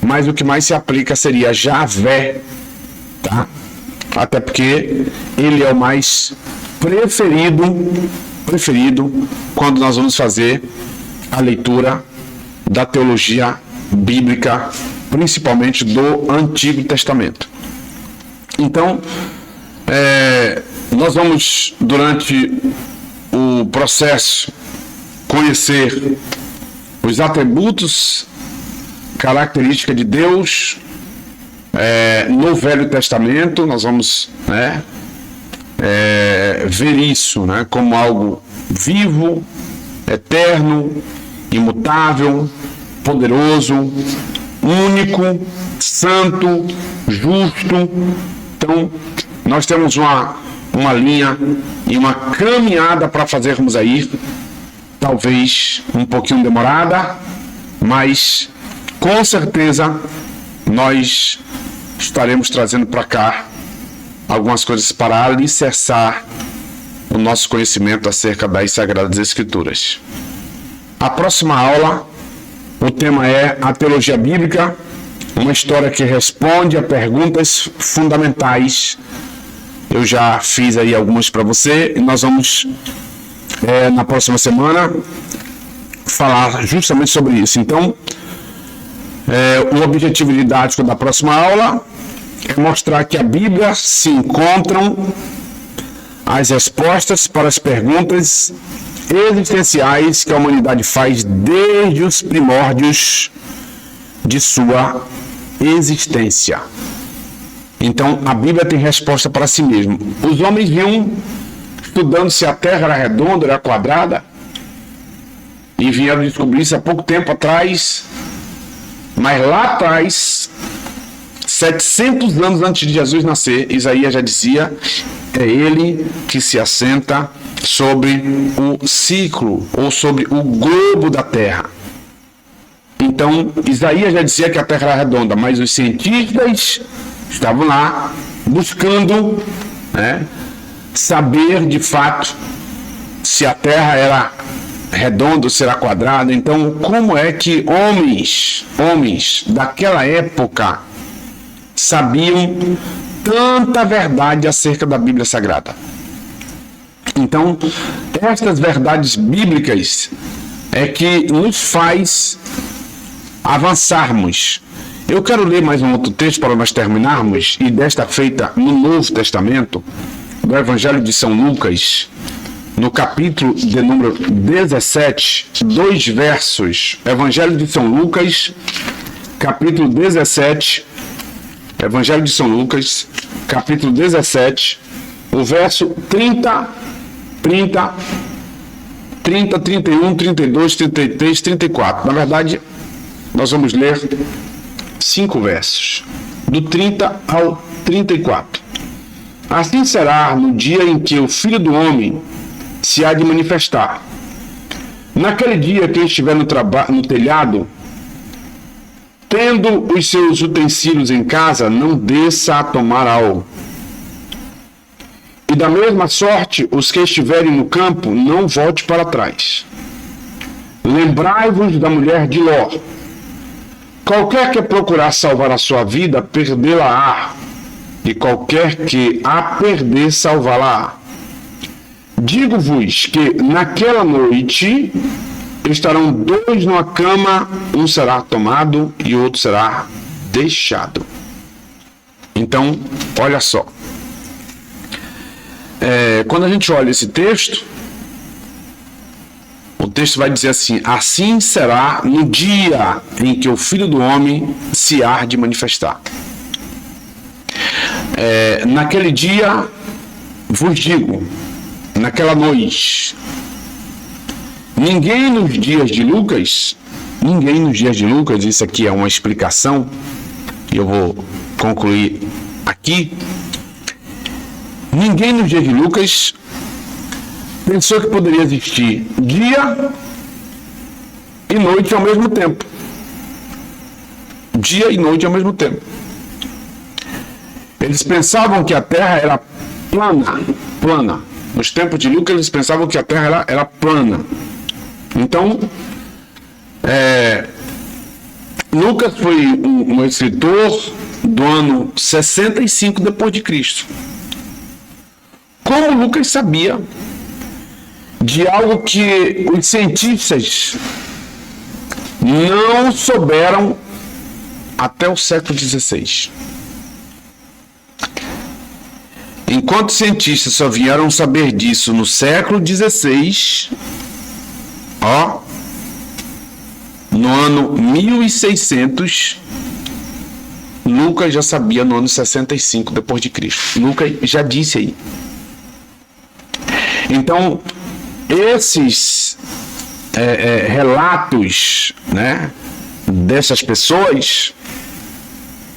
mas o que mais se aplica seria Javé, tá? Até porque ele é o mais preferido quando nós vamos fazer a leitura da teologia bíblica, principalmente do Antigo Testamento. Então, nós vamos, durante o processo, conhecer os atributos, características de Deus no Velho Testamento. Nós vamos ver isso como algo vivo, eterno, imutável, poderoso, único, santo, justo. Então, nós temos uma linha e uma caminhada para fazermos aí, talvez um pouquinho demorada, mas com certeza nós estaremos trazendo para cá algumas coisas para alicerçar o nosso conhecimento acerca das Sagradas Escrituras. A próxima aula, o tema é a teologia bíblica, uma história que responde a perguntas fundamentais. Eu já fiz aí algumas para você e nós vamos, na próxima semana, falar justamente sobre isso. Então, o objetivo didático da próxima aula é mostrar que a Bíblia se encontram as respostas para as perguntas existenciais que a humanidade faz desde os primórdios de sua existência. Então, a Bíblia tem resposta para si mesmo. Os homens vinham estudando se a Terra era redonda, era quadrada, e vieram descobrir isso há pouco tempo atrás. Mas lá atrás, 700 anos antes de Jesus nascer, Isaías já dizia: é ele que se assenta sobre o ciclo ou sobre o globo da Terra. Então, Isaías já dizia que a Terra era redonda, mas os cientistas estavam lá buscando saber de fato se a Terra era redonda ou se era quadrada. Então, como é que homens daquela época sabiam tanta verdade acerca da Bíblia Sagrada? Então, estas verdades bíblicas é que nos faz avançarmos. Eu quero ler mais um outro texto para nós terminarmos, e desta feita no Novo Testamento, do Evangelho de São Lucas, no capítulo de número 17, 2 versos. Evangelho de São Lucas, capítulo 17, Evangelho de São Lucas, capítulo 17, o verso 30, 31, 32, 33, 34. Na verdade, nós vamos ler 5 versos, do 30 ao 34. Assim será no dia em que o Filho do Homem se há de manifestar. Naquele dia, quem estiver no telhado, tendo os seus utensílios em casa, não desça a tomar algo. E da mesma sorte, os que estiverem no campo, não volte para trás. Lembrai-vos da mulher de Ló. Qualquer que procurar salvar a sua vida, perdê-la-á. E qualquer que a perder, salvá-la-á. Digo-vos que naquela noite estarão 2 numa cama, um será tomado e outro será deixado. Então, olha só. quando a gente olha esse texto, o texto vai dizer assim: assim será no dia em que o Filho do Homem se há de manifestar. Naquele dia, vos digo, naquela noite, ninguém nos dias de Lucas, isso aqui é uma explicação, e eu vou concluir aqui. Ninguém nos dias de Lucas pensou que poderia existir dia e noite ao mesmo tempo. Dia e noite ao mesmo tempo. Eles pensavam que a Terra era plana. Nos tempos de Lucas, eles pensavam que a Terra era plana. Então, Lucas foi um escritor do ano 65 depois de Cristo. Como Lucas sabia de algo que os cientistas não souberam até o século XVI. Enquanto cientistas só vieram saber disso no século XVI, no ano 1600, Lucas já sabia no ano 65 depois de Cristo. Lucas já disse aí. Então, esses relatos, né, dessas pessoas,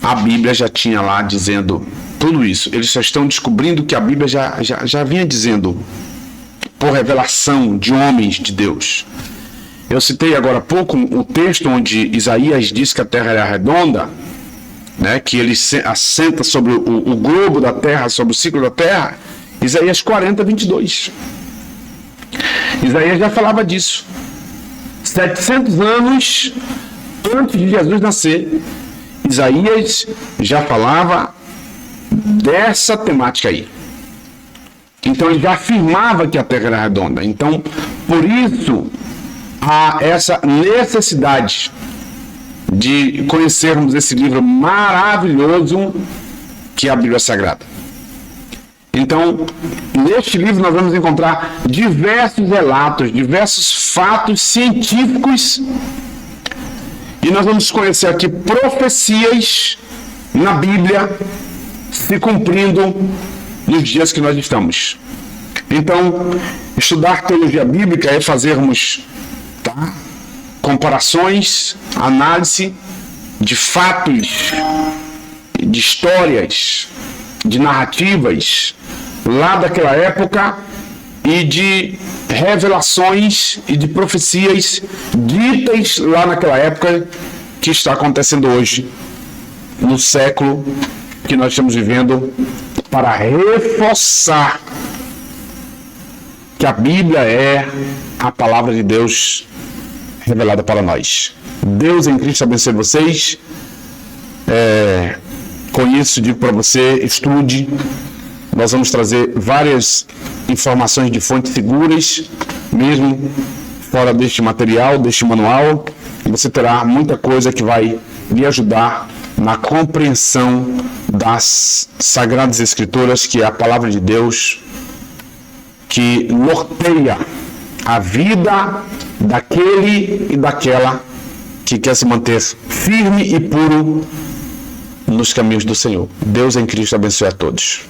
a Bíblia já tinha lá dizendo tudo isso. Eles só estão descobrindo que a Bíblia já vinha dizendo por revelação de homens de Deus. Eu citei agora há pouco o texto onde Isaías diz que a terra era redonda, né, que ele assenta sobre o globo da terra, sobre o ciclo da terra. Isaías 40, 22. Isaías já falava disso. 700 anos antes de Jesus nascer, Isaías já falava dessa temática aí. Então ele já afirmava que a terra era redonda. Então, por isso, há essa necessidade de conhecermos esse livro maravilhoso que é a Bíblia Sagrada. Então, neste livro nós vamos encontrar diversos relatos, diversos fatos científicos, e nós vamos conhecer aqui profecias na Bíblia se cumprindo nos dias que nós estamos. Então, estudar teologia bíblica é fazermos comparações, análise de fatos, de histórias, de narrativas lá daquela época e de revelações e de profecias ditas lá naquela época que está acontecendo hoje, no século que nós estamos vivendo, para reforçar que a Bíblia é a palavra de Deus revelada para nós. Deus em Cristo abençoe vocês. Com isso, digo para você, estude. Nós vamos trazer várias informações de fontes seguras, mesmo fora deste material, deste manual. Você terá muita coisa que vai lhe ajudar na compreensão das Sagradas Escrituras, que é a palavra de Deus, que norteia a vida daquele e daquela que quer se manter firme e puro nos caminhos do Senhor. Deus em Cristo abençoe a todos.